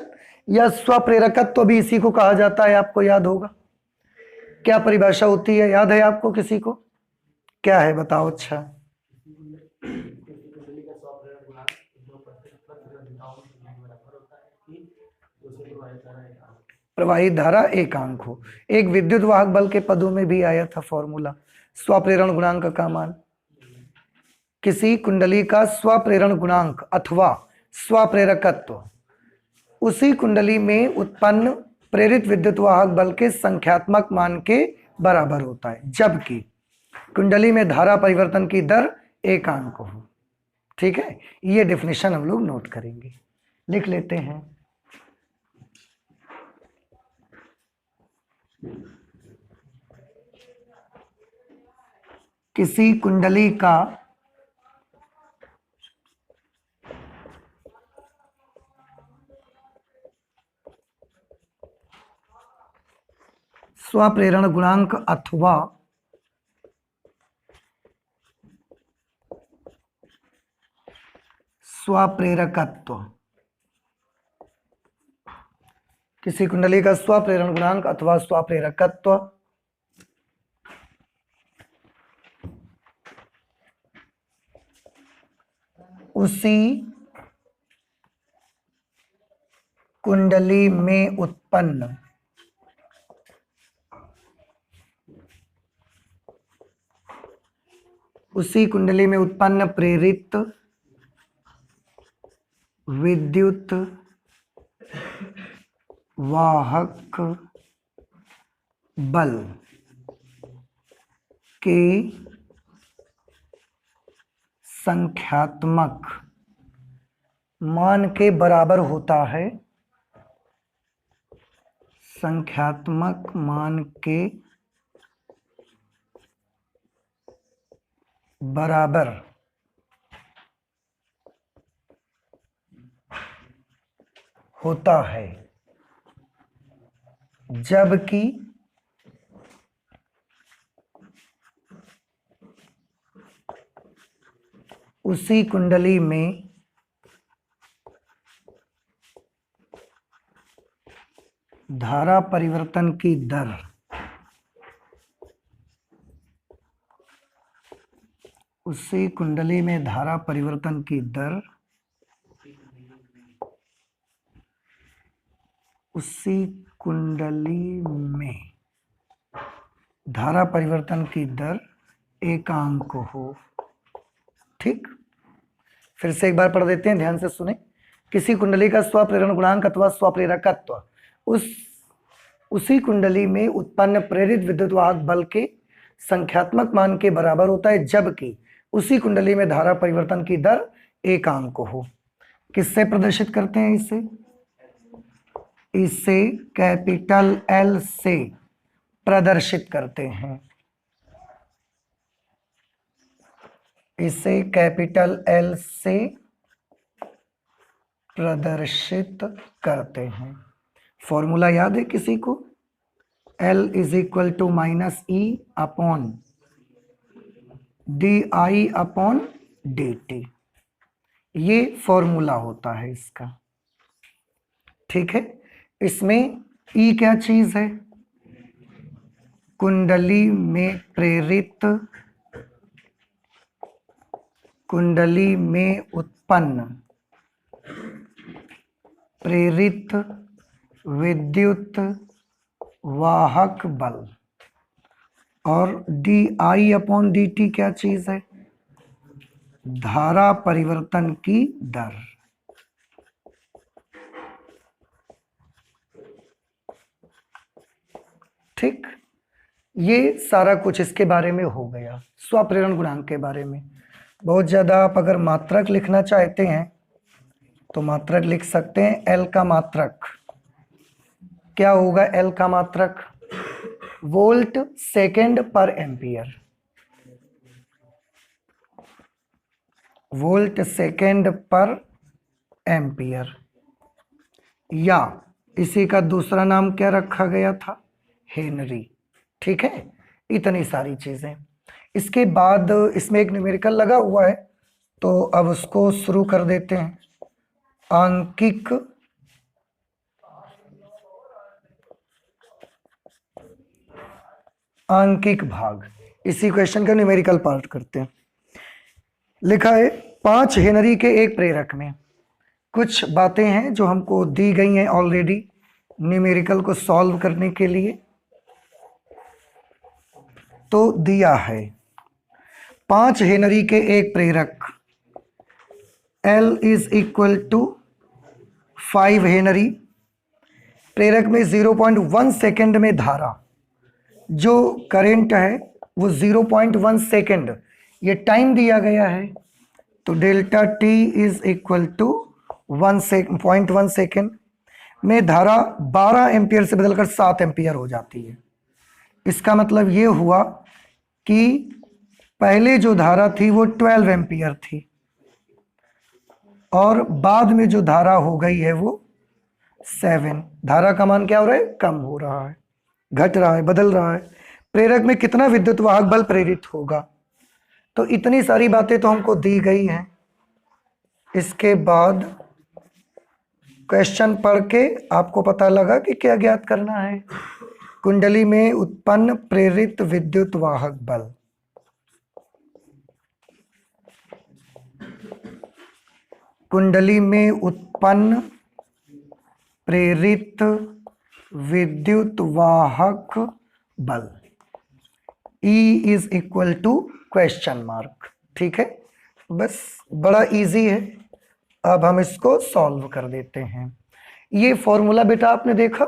या स्वप्रेरकत्व भी इसी को कहा जाता है, आपको याद होगा। क्या परिभाषा होती है, याद है आपको किसी को? क्या है बताओ। अच्छा, प्रवाहित धारा एकांक हो। एक विद्युत वाहक बल के पदों में भी आया था फॉर्मूला स्वप्रेरण गुणांक का मान। किसी कुंडली का स्वप्रेरण गुणांक अथवा स्वप्रेरकत्व उसी कुंडली में उत्पन्न प्रेरित विद्युत वाहक बल के संख्यात्मक मान के बराबर होता है, जबकि कुंडली में धारा परिवर्तन की दर एकांक हो। ठीक है, ये डेफिनेशन हम लोग नोट करेंगे, लिख लेते हैं। किसी कुंडली का स्वप्रेरण गुणांक अथवा स्वप्रेरकत्व, किसी कुंडली का स्वप्रेरण गुणांक अथवा स्वप्रेरकत्व उसी कुंडली में उत्पन्न प्रेरित विद्युत वाहक बल के संख्यात्मक मान के बराबर होता है, संख्यात्मक मान के बराबर होता है, जबकि उसी कुंडली में धारा परिवर्तन की दर उसी कुंडली में धारा परिवर्तन की दर उसी कुंडली में धारा परिवर्तन की दर एकांक हो। ठीक, फिर से एक बार पढ़ देते हैं, ध्यान से सुने। किसी कुंडली का स्वप्रेरण गुणांक अथवा स्वप्रेरकत्व उसी कुंडली में उत्पन्न प्रेरित विद्युत वाहक बल के संख्यात्मक मान के बराबर होता है, जबकि उसी कुंडली में धारा परिवर्तन की दर एकांक हो। किससे प्रदर्शित करते हैं इसे कैपिटल एल से प्रदर्शित करते हैं, इसे कैपिटल एल से प्रदर्शित करते हैं। फॉर्मूला याद है किसी को? L is equal to minus e upon d i upon d t, ये फॉर्मूला होता है इसका। ठीक है, इसमें ई क्या चीज है? कुंडली में उत्पन्न प्रेरित विद्युत वाहक बल, और D i upon d T क्या चीज है? धारा परिवर्तन की दर। ठीक, ये सारा कुछ इसके बारे में हो गया, स्वप्रेरण गुणांक के बारे में। बहुत ज्यादा आप अगर मात्रक लिखना चाहते हैं तो मात्रक लिख सकते हैं। एल का मात्रक क्या होगा? एल का मात्रक वोल्ट सेकेंड पर एम्पियर, वोल्ट सेकेंड पर एम्पियर, या इसी का दूसरा नाम क्या रखा गया था? हेनरी। ठीक है, इतनी सारी चीजें। इसके बाद इसमें एक न्यूमेरिकल लगा हुआ है, तो अब उसको शुरू कर देते हैं। आंकिक भाग, इसी क्वेश्चन का न्यूमेरिकल पार्ट करते हैं। लिखा है 5 हेनरी के एक प्रेरक में कुछ बातें हैं जो हमको दी गई हैं ऑलरेडी न्यूमेरिकल को सॉल्व करने के लिए। तो दिया है 5 हेनरी के एक प्रेरक L is equal to 5 henry. प्रेरक में 0.1 सेकेंड में धारा, जो करंट है वो 0.1 सेकेंड, ये टाइम दिया गया है। तो delta t is equal to 0.1 second में धारा 12 एम्पियर से बदलकर 7 एम्पियर हो जाती है। इसका मतलब ये हुआ कि पहले जो धारा थी वो 12 एम्पियर थी, और बाद में जो धारा हो गई है वो 7। धारा का मान क्या हो रहा है? कम हो रहा है, घट रहा है, बदल रहा है। प्रेरक में कितना विद्युत वाहक बल प्रेरित होगा? तो इतनी सारी बातें तो हमको दी गई हैं। इसके बाद क्वेश्चन पढ़ के आपको पता लगा कि क्या ज्ञात करना है। कुंडली में उत्पन्न प्रेरित विद्युत वाहक बल। कुंडली में उत्पन्न प्रेरित विद्युत वाहक बल, E is equal to question mark. ठीक है, बस बड़ा इजी है। अब हम इसको सॉल्व कर देते हैं। ये फॉर्मूला बेटा आपने देखा,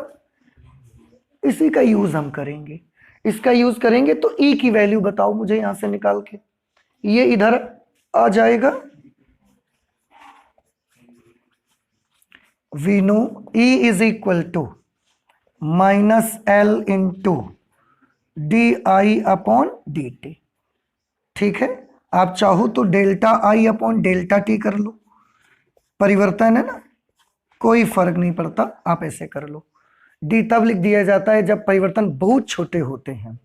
इसी का यूज हम करेंगे। इसका यूज करेंगे तो E की वैल्यू बताओ मुझे यहां से निकाल के। ये इधर आ जाएगा। We know E is equal to minus L into di/dt। ठीक है, आप चाहो तो delta I upon delta t कर लो, परिवर्तन है ना, कोई फर्क नहीं पड़ता, आप ऐसे कर लो। डी तब लिख दिया जाता है जब परिवर्तन बहुत छोटे होते हैं,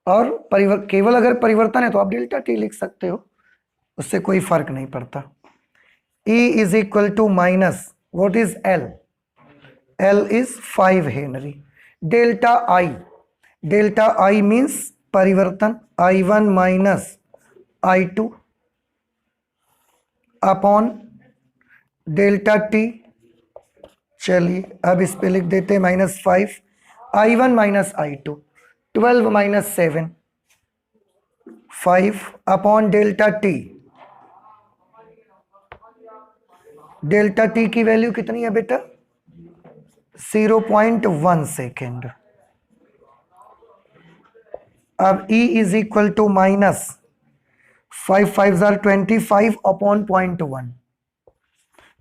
और केवल अगर परिवर्तन है तो आप डेल्टा टी लिख सकते हो, उससे कोई फर्क नहीं पड़ता। E is equal to minus what is L? L is 5 henry. Delta I means परिवर्तन, I1 minus I2 upon delta T. चलिए अब इस पे लिख देते हैं -5 I1 minus I2, 12 minus 7 5 upon delta t. Delta t की वैल्यू कितनी है बेटा? 0.1 सेकेंड। अब E is equal to minus 5 5 25 upon 0.1।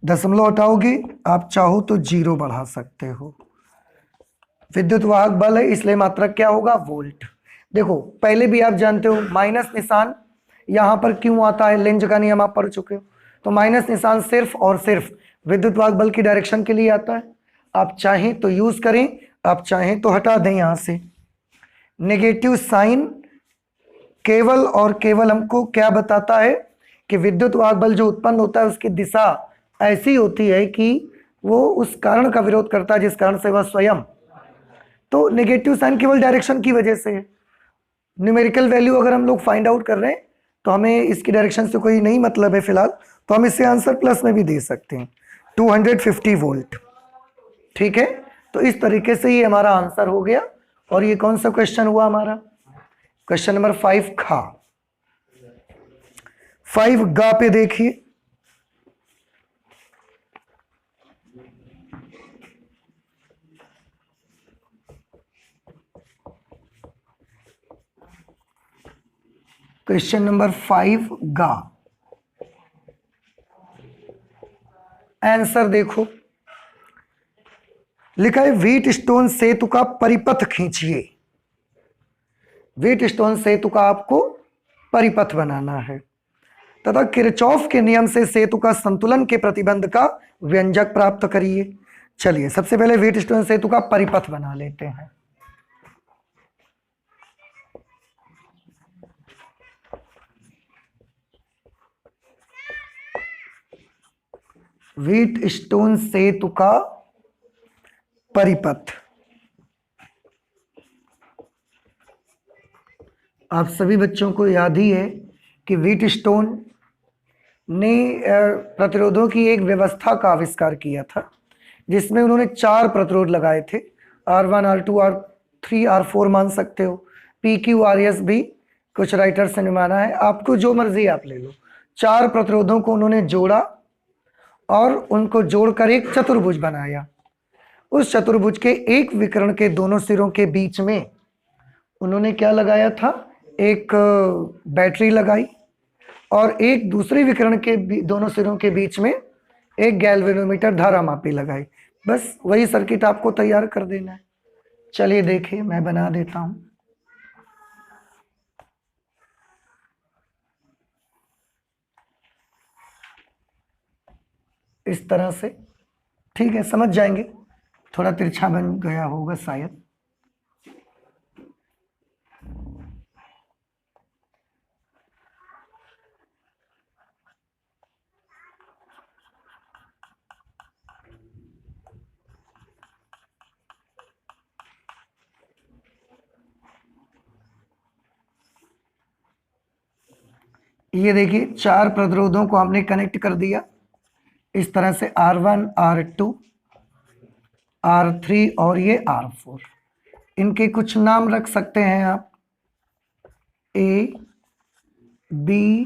दशमलव हटाओगे, आप चाहो तो 0 बढ़ा सकते हो। विद्युत वाहक बल है इसलिए मात्रक क्या होगा? वोल्ट। देखो पहले भी आप जानते हो माइनस निशान यहां पर क्यों आता है, लेंज का नियम आप पढ़ चुके हो। तो माइनस निशान सिर्फ और सिर्फ विद्युत वाहक बल की डायरेक्शन के लिए आता है। आप चाहें तो यूज करें, आप चाहें तो हटा दें यहां से। नेगेटिव साइन केवल और केवल हमको क्या बताता है कि विद्युत वाहक बल जो उत्पन्न होता है उसकी दिशा ऐसी होती है कि वो उस कारण का विरोध करता है जिस कारण से वह स्वयं, तो नेगेटिव साइन केवल डायरेक्शन की वजह से है। न्यूमेरिकल वैल्यू अगर हम लोग फाइंड आउट कर रहे हैं तो हमें इसकी डायरेक्शन से कोई नहीं मतलब है फिलहाल, तो हम इससे आंसर प्लस में भी दे सकते हैं, 250 वोल्ट। ठीक है, तो इस तरीके से ये हमारा आंसर हो गया। और ये कौन सा क्वेश्चन हुआ हमारा? क्वेश्चन नंबर 5 खा। 5 गा पे देखिए, क्वेश्चन नंबर 5 गा। आंसर देखो, लिखा है व्हीट स्टोन सेतु का परिपथ खींचिए। व्हीट स्टोन सेतु का आपको परिपथ बनाना है तथा किरचॉफ के नियम से सेतु का संतुलन के प्रतिबंध का व्यंजक प्राप्त करिए। चलिए सबसे पहले व्हीट स्टोन सेतु का परिपथ बना लेते हैं। व्हीट स्टोन सेतु का परिपथ, आप सभी बच्चों को याद ही है कि व्हीट स्टोन ने प्रतिरोधों की एक व्यवस्था का आविष्कार किया था जिसमें उन्होंने 4 प्रतिरोध लगाए थे, R1 R2 R3 R4 मान सकते हो, PQ RS भी कुछ राइटर्स ने माना है, आपको जो मर्जी आप ले लो। 4 प्रतिरोधों को उन्होंने जोड़ा और उनको जोड़कर एक चतुर्भुज बनाया। उस चतुर्भुज के एक विकर्ण के दोनों सिरों के बीच में उन्होंने क्या लगाया था? एक बैटरी लगाई और एक दूसरे विकर्ण के दोनों सिरों के बीच में एक गैल्वेनोमीटर धारा मापी लगाई। बस वही सर्किट आपको तैयार कर देना है। चलिए देखिए मैं बना देता हूं इस तरह से। ठीक है, समझ जाएंगे, थोड़ा तिरछा बन गया होगा शायद। ये देखिए 4 प्रतिरोधों को हमने कनेक्ट कर दिया इस तरह से, R1, R2, R3 और ये R4। इनके कुछ नाम रख सकते हैं आप, A, B,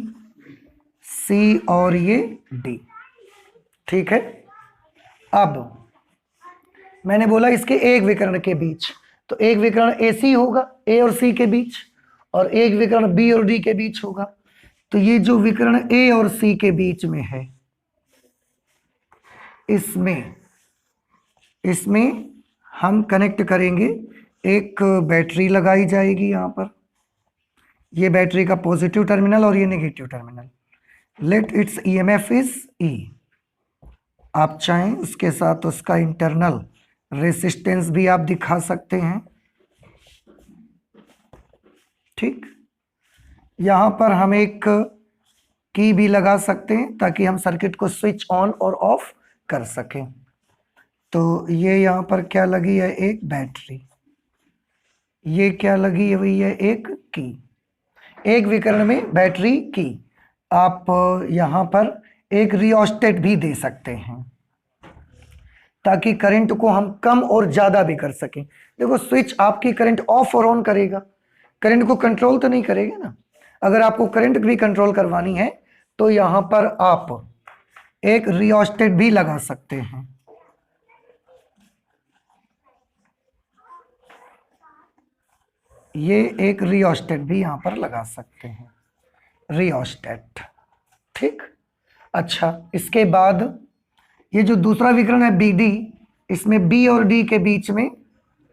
C और ये D। ठीक है। अब मैंने बोला इसके एक विकर्ण के बीच, तो एक विकर्ण AC होगा A और C के बीच, और एक विकर्ण B और D के बीच होगा। तो ये जो विकर्ण A और C के बीच में है, इसमें हम कनेक्ट करेंगे, एक बैटरी लगाई जाएगी यहां पर, ये बैटरी का पॉजिटिव टर्मिनल और ये negative terminal. Let its EMF is E। आप चाहें उसके साथ उसका इंटरनल रेसिस्टेंस भी आप दिखा सकते हैं। ठीक, यहां पर हम एक की भी लगा सकते हैं ताकि हम सर्किट को स्विच ऑन और ऑफ कर सकें। तो ये यहां पर क्या लगी है, एक बैटरी, ये क्या लगी है भैया, एक की, एक विकर्ण में बैटरी की। आप यहां पर एक रियोस्टेट भी दे सकते हैं ताकि करंट को हम कम और ज्यादा भी कर सकें। देखो स्विच आपकी करंट ऑफ और ऑन करेगा, करंट को कंट्रोल तो नहीं करेगा ना। अगर आपको करंट भी कंट्रोल करवानी है तो यहां पर आप एक रियोस्टेट भी लगा सकते हैं। ये एक रियोस्टेट भी यहां पर लगा सकते हैं, रियोस्टेट। ठीक, अच्छा इसके बाद ये जो दूसरा विकर्ण है BD, इसमें B और D के बीच में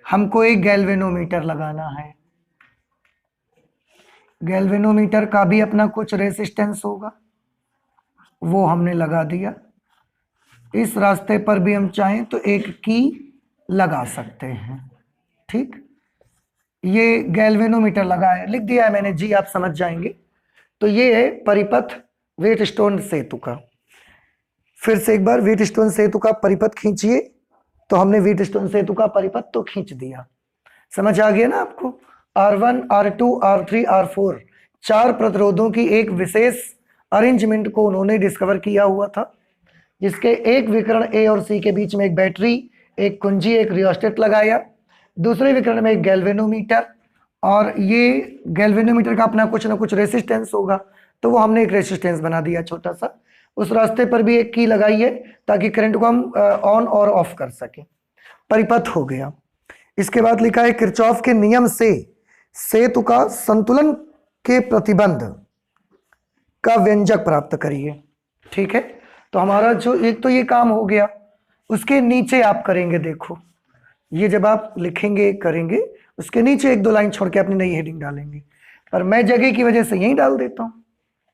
हमको एक गैल्वेनोमीटर लगाना है। गैल्वेनोमीटर का भी अपना कुछ रेसिस्टेंस होगा, वो हमने लगा दिया। इस रास्ते पर भी हम चाहें तो एक की लगा सकते हैं। ठीक, ये गैल्वेनोमीटर लगा है, लिख दिया है मैंने जी, आप समझ जाएंगे। तो ये है परिपथ व्हीटस्टोन सेतु का। फिर से एक बार व्हीटस्टोन सेतु का परिपथ खींचिए। तो हमने व्हीटस्टोन सेतु का परिपथ तो खींच दिया, समझ आ गया ना आपको। R1, R2, R3, R4 4 प्रतिरोधों की एक विशेष अरेंजमेंट को उन्होंने डिस्कवर किया हुआ था, जिसके एक विकर्ण A और C के बीच में एक बैटरी, एक कुंजी, एक रियोस्टेट लगाया, दूसरे विकर्ण में एक गैल्वेनोमीटर, और ये गैल्वेनोमीटर का अपना कुछ ना कुछ रेसिस्टेंस होगा, तो वो हमने एक रेसिस्टेंस बना दिया छोटा सा। उस रास्ते पर भी एक की लगाई है ताकि करंट को हम ऑन और ऑफ कर सके। परिपथ हो गया। इसके बाद लिखा है किरचॉफ के नियम से सेतु का संतुलन के प्रतिबंध का व्यंजक प्राप्त करिए। ठीक है, तो हमारा जो एक तो ये काम हो गया, उसके नीचे आप करेंगे, देखो ये जब आप लिखेंगे करेंगे, उसके नीचे 1-2 लाइन छोड़ के अपनी नई हेडिंग डालेंगे, पर मैं जगह की वजह से यही डाल देता हूं।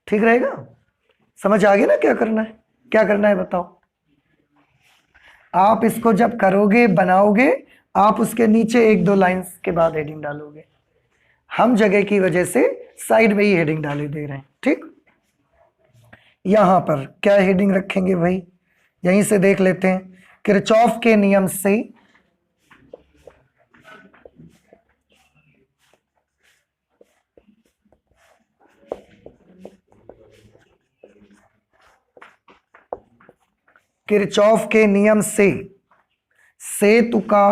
ठीक रहेगा, समझ आ गया ना क्या करना है, क्या करना है बताओ। आप इसको जब करोगे बनाओगे, आप उसके नीचे 1-2 लाइंस के बाद हेडिंग डालोगे। हम जगह की वजह से साइड में ही हेडिंग डाले दे रहे हैं। ठीक, यहां पर क्या हेडिंग रखेंगे भाई, यहीं से देख लेते हैं। किरचॉफ के नियम से किरचॉफ के नियम से सेतु का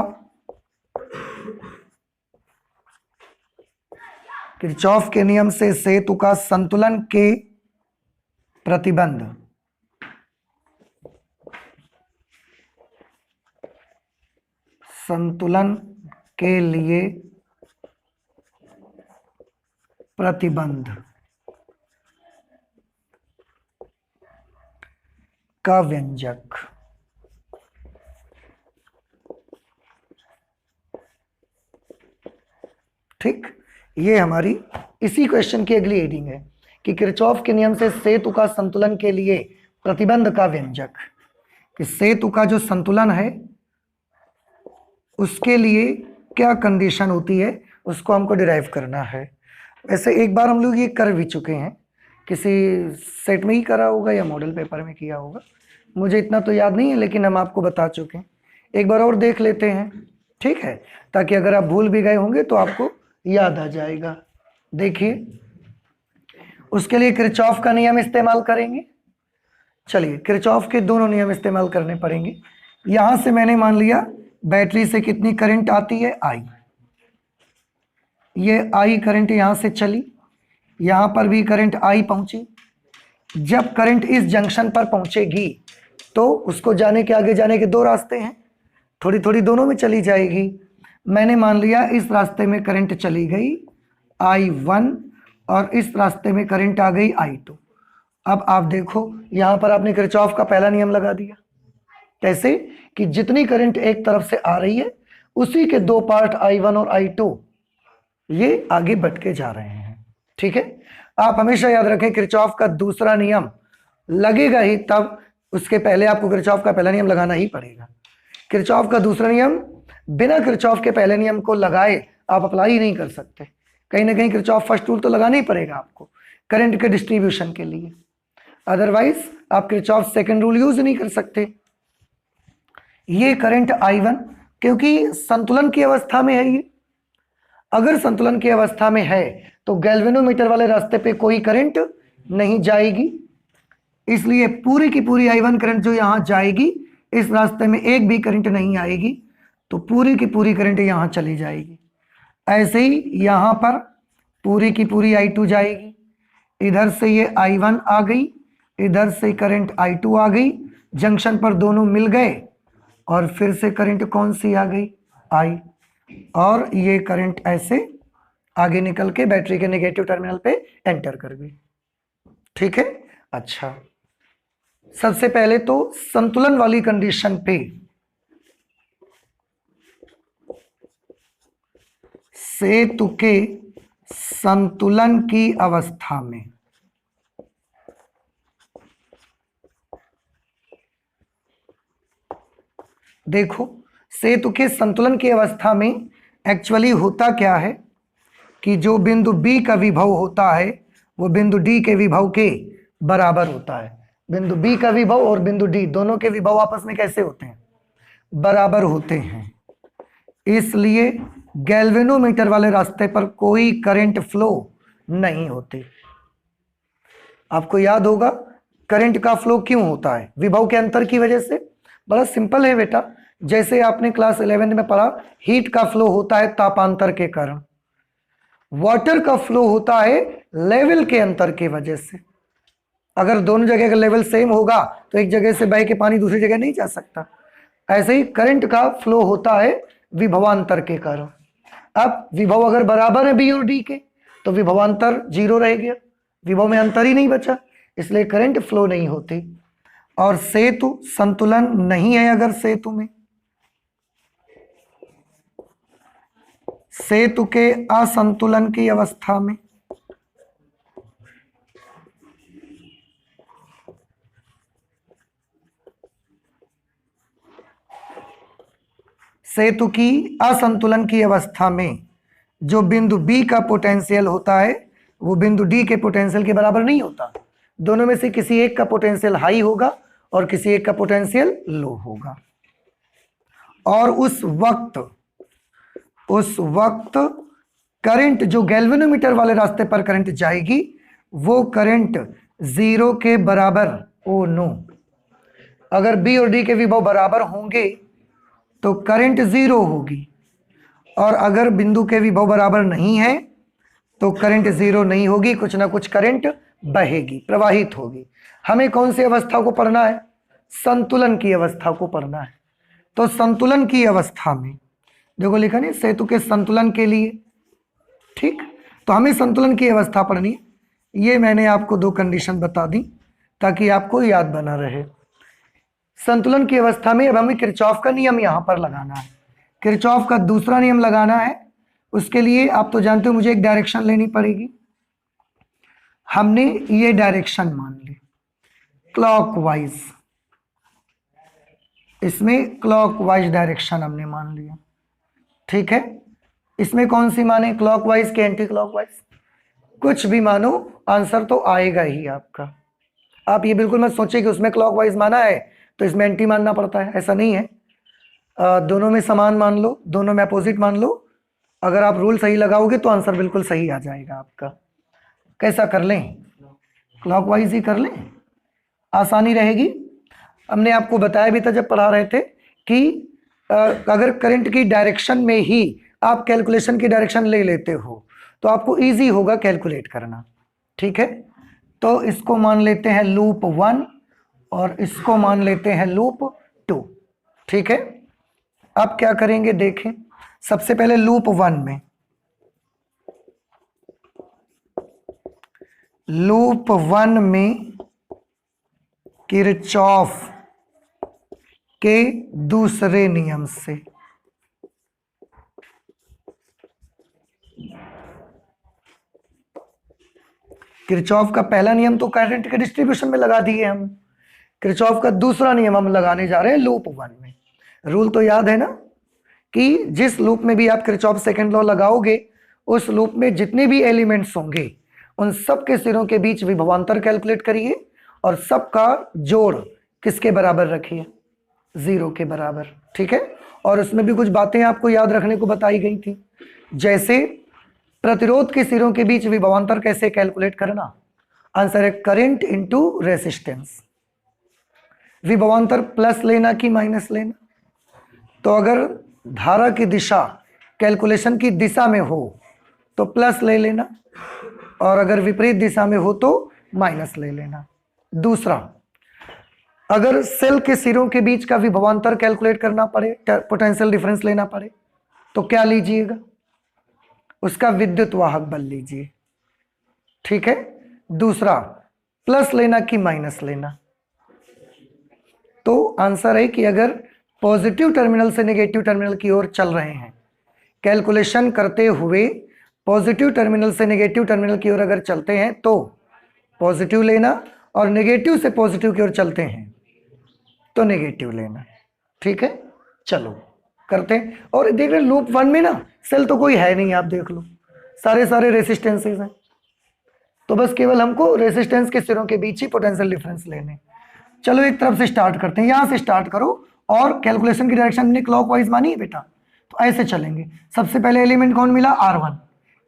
किरचॉफ के नियम से सेतु का संतुलन के प्रतिबंध संतुलन के लिए प्रतिबंध का व्यंजक। ठीक, ये हमारी इसी क्वेश्चन की अगली हेडिंग है कि किरचॉफ के नियम से सेतु का संतुलन के लिए प्रतिबंध का व्यंजक। कि सेतु का जो संतुलन है उसके लिए क्या कंडीशन होती है, उसको हमको डिराइव करना है। वैसे एक बार हम लोग ये कर भी चुके हैं, किसी सेट में ही करा होगा या मॉडल पेपर में किया होगा, मुझे इतना तो याद नहीं है, लेकिन हम आपको बता चुके हैं। एक बार और देख लेते हैं, ठीक है, ताकि अगर आप भूल भी गए होंगे तो आपको याद आ जाएगा। देखिए, उसके लिए किरचॉफ का नियम इस्तेमाल करेंगे। चलिए किरचॉफ के दोनों नियम इस्तेमाल करने पड़ेंगे। यहां से मैंने मान लिया बैटरी से कितनी करंट आती है, आई। ये आई करंट यहां से चली, यहां पर भी करंट आई पहुंची। जब करंट इस जंक्शन पर पहुंचेगी तो उसको जाने के आगे जाने के दो रास्ते हैं, थोड़ी थोड़ी दोनों में चली जाएगी। मैंने मान लिया इस रास्ते में करंट चली गई I1 और इस रास्ते में करंट आ गई I2। अब आप देखो यहां पर आपने किरचॉफ का पहला नियम लगा दिया। कैसे कि जितनी करंट एक तरफ से आ रही है उसी के दो पार्ट I1 और I2 ये आगे बढ़ के जा रहे हैं। ठीक है, आप हमेशा याद रखें किरचॉफ का दूसरा नियम लगेगा ही तब, उसके पहले आपको किरचॉफ का पहला नियम लगाना ही पड़ेगा। किरचॉफ का दूसरा नियम बिना किरचॉफ के पहले नियम को लगाए आप अप्लाई ही नहीं कर सकते। कहीं ना कहीं किरचॉफ फर्स्ट रूल तो लगाना ही पड़ेगा आपको करंट के डिस्ट्रीब्यूशन के लिए, अदरवाइज आप किरचॉफ सेकंड रूल यूज नहीं कर सकते। ये करंट I1 क्योंकि संतुलन की अवस्था में है, ये अगर संतुलन की अवस्था में है तो गैल्वेनोमीटर वाले रास्ते पे कोई करंट नहीं जाएगी, इसलिए पूरी की पूरी I1 करंट जो यहां जाएगी इस रास्ते में एक भी करंट नहीं आएगी, तो पूरी की पूरी करंट यहां चली जाएगी। ऐसे ही यहां पर पूरी की पूरी I2 जाएगी, इधर से ये I1 आ गई, इधर से करंट I2 आ गई, जंक्शन पर दोनों मिल गए और फिर से करंट कौन सी आ गई, I, और ये करंट ऐसे आगे निकल के बैटरी के नेगेटिव टर्मिनल पे एंटर कर गई। ठीक है, अच्छा सबसे पहले तो संतुलन वाली कंडीशन पे सेतु के संतुलन की अवस्था में देखो, सेतु के संतुलन की अवस्था में एक्चुअली होता क्या है कि जो बिंदु B का विभव होता है वो बिंदु D के विभव के बराबर होता है। बिंदु B का विभव और बिंदु D दोनों के विभव आपस में कैसे होते हैं, बराबर होते हैं। इसलिए गैल्वेनोमीटर वाले रास्ते पर कोई करंट फ्लो नहीं होती। आपको याद होगा करंट का फ्लो क्यों होता है, विभव के अंतर की वजह से। बड़ा सिंपल है बेटा, जैसे आपने क्लास 11 में पढ़ा हीट का फ्लो होता है तापांतर के कारण, वाटर का फ्लो होता है लेवल के अंतर की वजह से। अगर दोनों जगह का लेवल सेम होगा तो एक जगह से बह के पानी दूसरी जगह नहीं जा सकता। ऐसे ही करंट का फ्लो होता है विभवांतर के कारण। अब विभव अगर बराबर है बी और डी के तो विभवांतर जीरो रह गया, विभव में अंतर ही नहीं बचा, इसलिए करंट फ्लो नहीं होती। और सेतु संतुलन नहीं है, अगर सेतु में सेतु के असंतुलन की अवस्था में सेतु की असंतुलन की अवस्था में जो बिंदु B का पोटेंशियल होता है वो बिंदु D के पोटेंशियल के बराबर नहीं होता। दोनों में से किसी एक का पोटेंशियल हाई होगा और किसी एक का पोटेंशियल लो होगा। और उस वक्त करंट जो गैल्वेनोमीटर वाले रास्ते पर करंट जाएगी वो करंट जीरो के बराबर, ओ नो, अगर B और D के विभव बराबर होंगे तो करंट जीरो होगी, और अगर बिंदु के विभव बराबर नहीं है तो करंट जीरो नहीं होगी, कुछ ना कुछ करंट बहेगी, प्रवाहित होगी। हमें कौन सी अवस्था को पढ़ना है, संतुलन की अवस्था को पढ़ना है। तो संतुलन की अवस्था में देखो लिखा नहीं, सेतु के संतुलन के लिए, ठीक, तो हमें संतुलन की अवस्था पढ़नी है। ये मैंने आपको दो कंडीशन बता दी ताकि आपको याद बना रहे। संतुलन की अवस्था में अब हमें किरचॉफ का नियम यहां पर लगाना है, किरचॉफ का दूसरा नियम लगाना है। उसके लिए आप तो जानते हो मुझे एक डायरेक्शन लेनी पड़ेगी। हमने ये डायरेक्शन मान ली क्लॉकवाइज, इसमें क्लॉकवाइज डायरेक्शन हमने मान लिया, ठीक है। इसमें कौन सी माने, क्लॉकवाइज के एंटी क्लॉकवाइज, कुछ भी मानो आंसर तो आएगा ही आपका। आप ये बिल्कुल मत सोचिए कि उसमें क्लॉकवाइज माना है तो इसमें एंटी मानना पड़ता है, ऐसा नहीं है। दोनों में समान मान लो, दोनों में अपोजिट मान लो। अगर आप रूल सही लगाओगे तो आंसर बिल्कुल सही आ जाएगा आपका। कैसा कर लें, क्लॉकवाइज ही कर लें, आसानी रहेगी। हमने आपको बताया भी था जब पढ़ा रहे थे कि अगर करंट की डायरेक्शन में ही आप कैलकुलेशन की डायरेक्शन ले लेते हो तो आपको इजी होगा कैलकुलेट करना। ठीक है, तो इसको मान लेते हैं लूप 1 और इसको मान लेते हैं लूप 2। ठीक है, अब क्या करेंगे देखें। सबसे पहले लूप 1 में, लूप 1 में किरचॉफ के दूसरे नियम से, किरचॉफ का पहला नियम तो करंट के डिस्ट्रीब्यूशन में लगा दिए हम, किरचॉफ का दूसरा नियम हम लगाने जा रहे हैं लूप 1 में। रूल तो याद है ना कि जिस लूप में भी आप किरचॉफ सेकंड लॉ लगाओगे उस लूप में जितने भी एलिमेंट्स होंगे उन सब के सिरों के बीच विभवांतर कैलकुलेट करिए और सबका जोड़ किसके बराबर रखिए, 0 के बराबर। ठीक है, और उसमें भी कुछ बातें आपको याद रखने को बताई गई थी, जैसे प्रतिरोध के सिरों के बीच विभवांतर कैसे कैलकुलेट करना। आंसर है करंट इनटू रेसिस्टेंस। विभवांतर प्लस लेना कि माइनस लेना, तो अगर धारा की दिशा कैलकुलेशन की दिशा में हो तो प्लस ले लेना और अगर विपरीत दिशा में हो तो माइनस ले लेना। दूसरा, अगर सेल के सिरों के बीच का विभवांतर कैलकुलेट करना पड़े, पोटेंशियल डिफरेंस लेना पड़े, तो क्या लीजिएगा, उसका विद्युत वाहक बल लीजिए। ठीक है, दूसरा प्लस लेना कि माइनस लेना, तो आंसर है कि अगर पॉजिटिव टर्मिनल से नेगेटिव टर्मिनल की ओर चल रहे हैं, कैलकुलेशन करते हुए पॉजिटिव टर्मिनल से नेगेटिव टर्मिनल की ओर अगर चलते हैं तो पॉजिटिव लेना और नेगेटिव से पॉजिटिव की ओर चलते हैं तो नेगेटिव लेना। ठीक है, चलो करते हैं। और देख रहे लूप 1 में ना सेल तो कोई है नहीं, आप देख लो सारे रेसिस्टेंसेस हैं, तो बस केवल हमको रेसिस्टेंस के सिरों के बीच ही पोटेंशियल डिफरेंस लेने। चलो एक तरफ से स्टार्ट करते हैं, यहां से स्टार्ट करो और कैलकुलेशन की डायरेक्शन हमने क्लॉकवाइज मानी है बेटा, तो ऐसे चलेंगे। सबसे पहले एलिमेंट कौन मिला, R1,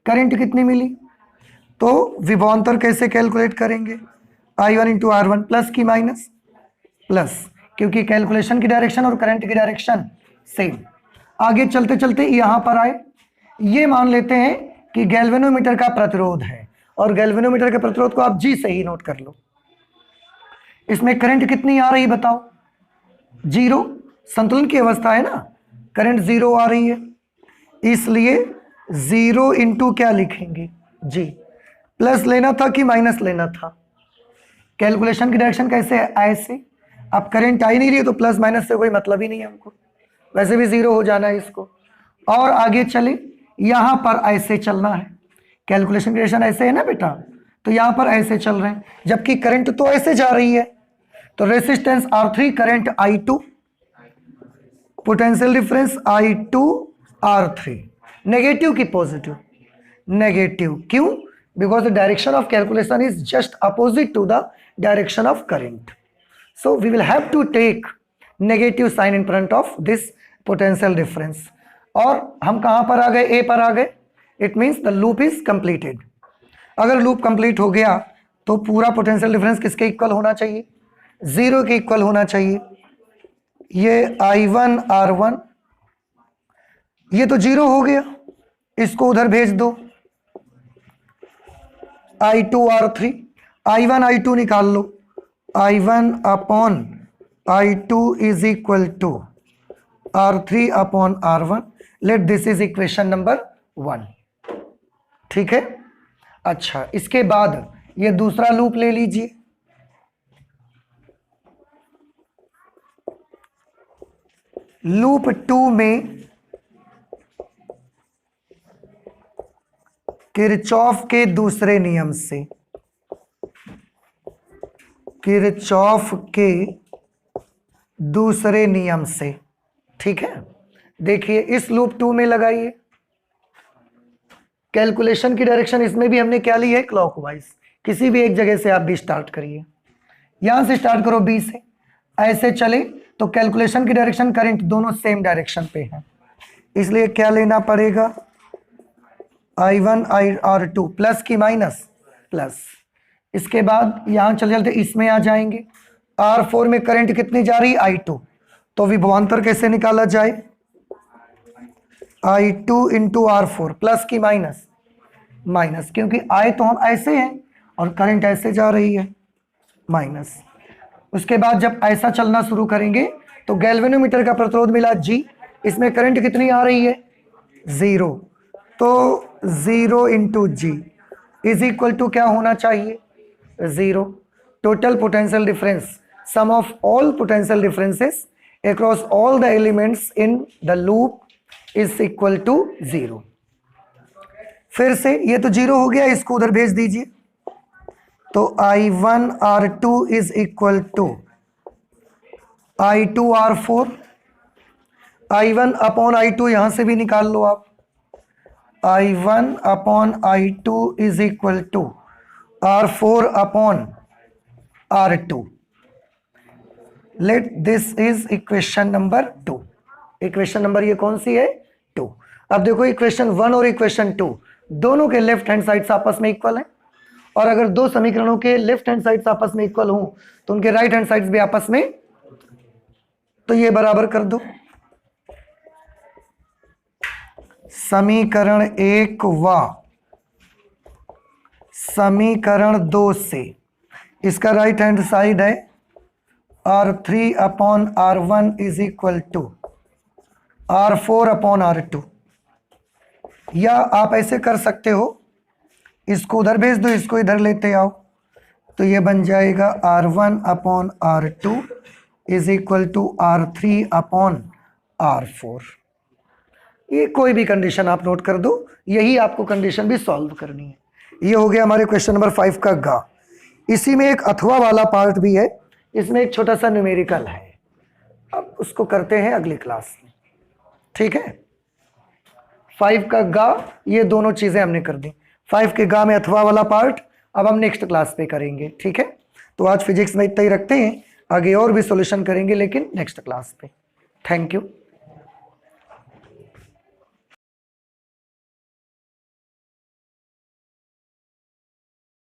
करंट कितनी मिली, तो विभवांतर कैसे कैलकुलेट करेंगे, I1 इंटू R1 प्लस की माइनस, प्लस, क्योंकि कैलकुलेशन की डायरेक्शन और करंट की डायरेक्शन सेम। आगे चलते चलते यहां पर आए, ये मान लेते हैं कि गैल्वेनोमीटर का प्रतिरोध है और गैल्वेनोमीटर के प्रतिरोध को आप G से ही नोट कर लो। इसमें करंट कितनी आ रही बताओ, 0, संतुलन की अवस्था है ना, करंट 0 आ रही है, इसलिए 0 इंटू क्या लिखेंगे, G। प्लस लेना था कि माइनस लेना था, कैलकुलेशन की डायरेक्शन कैसे है, ऐसे। अब करंट आ ही नहीं रही है तो प्लस माइनस से कोई मतलब ही नहीं है हमको, वैसे भी 0 हो जाना है इसको। और आगे चले, यहां पर ऐसे चलना है, कैलकुलेशन की डायरेक्शन ऐसे है ना बेटा, तो यहां पर ऐसे चल रहे हैं, जबकि करंट तो ऐसे जा रही है, तो resistance R3, current I2, potential difference I2 R3, negative की पॉजिटिव, नेगेटिव, क्यों, because the direction of calculation is just opposite to the direction of current, so we will have to take negative sign in front of this potential difference। और हम कहां पर आ गए, A पर आ गए, it means the loop is completed। अगर लूप कंप्लीट हो गया तो पूरा पोटेंशियल डिफरेंस किसके इक्वल होना चाहिए, 0 के इक्वल होना चाहिए। ये I1 R1 ये तो 0 हो गया, इसको उधर भेज दो, I2 R3, I1 I2 निकाल लो, I1 upon I2 is equal to R3 upon R1, let this is equation number 1। ठीक है, अच्छा इसके बाद ये दूसरा लूप ले लीजिए, लूप 2 में किरचॉफ के दूसरे नियम से, किरचॉफ के दूसरे नियम से। ठीक है, देखिए इस लूप 2 में लगाइए, कैलकुलेशन की डायरेक्शन इसमें भी हमने क्या ली है, क्लॉकवाइज। किसी भी एक जगह से आप भी स्टार्ट करिए, यहां से स्टार्ट करो B से, ऐसे चले तो कैलकुलेशन की डायरेक्शन करंट दोनों सेम डायरेक्शन पे है, इसलिए क्या लेना पड़ेगा, I1 R2 प्लस की माइनस, प्लस, इसके बाद यहां चले चलते इसमें आ जाएंगे। R4 में करंट कितनी जा रही, I2, तो विभवांतर कैसे निकाला जाए, I2 इंटू R4, प्लस की माइनस, माइनस, क्योंकि I तो हम ऐसे हैं और करंट ऐसे जा रही है, माइनस। उसके बाद जब ऐसा चलना शुरू करेंगे तो गैल्वेनोमीटर का प्रतिरोध मिला G, इसमें करंट कितनी आ रही है, 0, तो 0 into g is equal to क्या होना चाहिए, 0। Total potential difference, sum of all potential differences across all the elements in the loop is equal to 0। फिर से ये तो 0 हो गया, इसको उधर भेज दीजिए, तो I1 R2 is equal to I2 R4, I1 upon I2 यहां से भी निकाल लो आप, I1 upon I2 is equal to R4 upon R2। Let this is equation number 2। Equation number ये कौन सी है, 2। अब देखो इक्वेशन 1 और इक्वेशन 2 दोनों के लेफ्ट हैंड साइड्स आपस में इक्वल हैं, और अगर दो समीकरणों के लेफ्ट हैंड साइड्स आपस में इक्वल हों तो उनके राइट हैंड साइड्स भी आपस में, तो ये बराबर कर दो। समीकरण 1 व समीकरण 2 से इसका राइट हैंड साइड है R3 upon R1 is equal to R4 upon R2, या आप ऐसे कर सकते हो, इसको उधर भेज दो, इसको इधर लेते आओ, तो ये बन जाएगा R1 upon R2 is equal to R3 upon R4। ये कोई भी कंडीशन आप नोट कर दो, यही आपको कंडीशन भी सॉल्व करनी है। ये हो गया हमारे क्वेश्चन नंबर 5 का गा। इसी में एक अथवा वाला पार्ट भी है, इसमें एक छोटा सा न्यूमेरिकल है, अब उसको करते हैं अगली क्लास में, ठीक है। 5 का गा, ये दोनों चीजें हमने कर दी। 5 के गा में अथवा वाला पार्ट अब हम नेक्स्ट क्लास पे करेंगे, ठीक है। तो आज फिजिक्स में इतना ही रखते हैं, आगे और भी सॉल्यूशन करेंगे लेकिन नेक्स्ट क्लास पे। Thank you.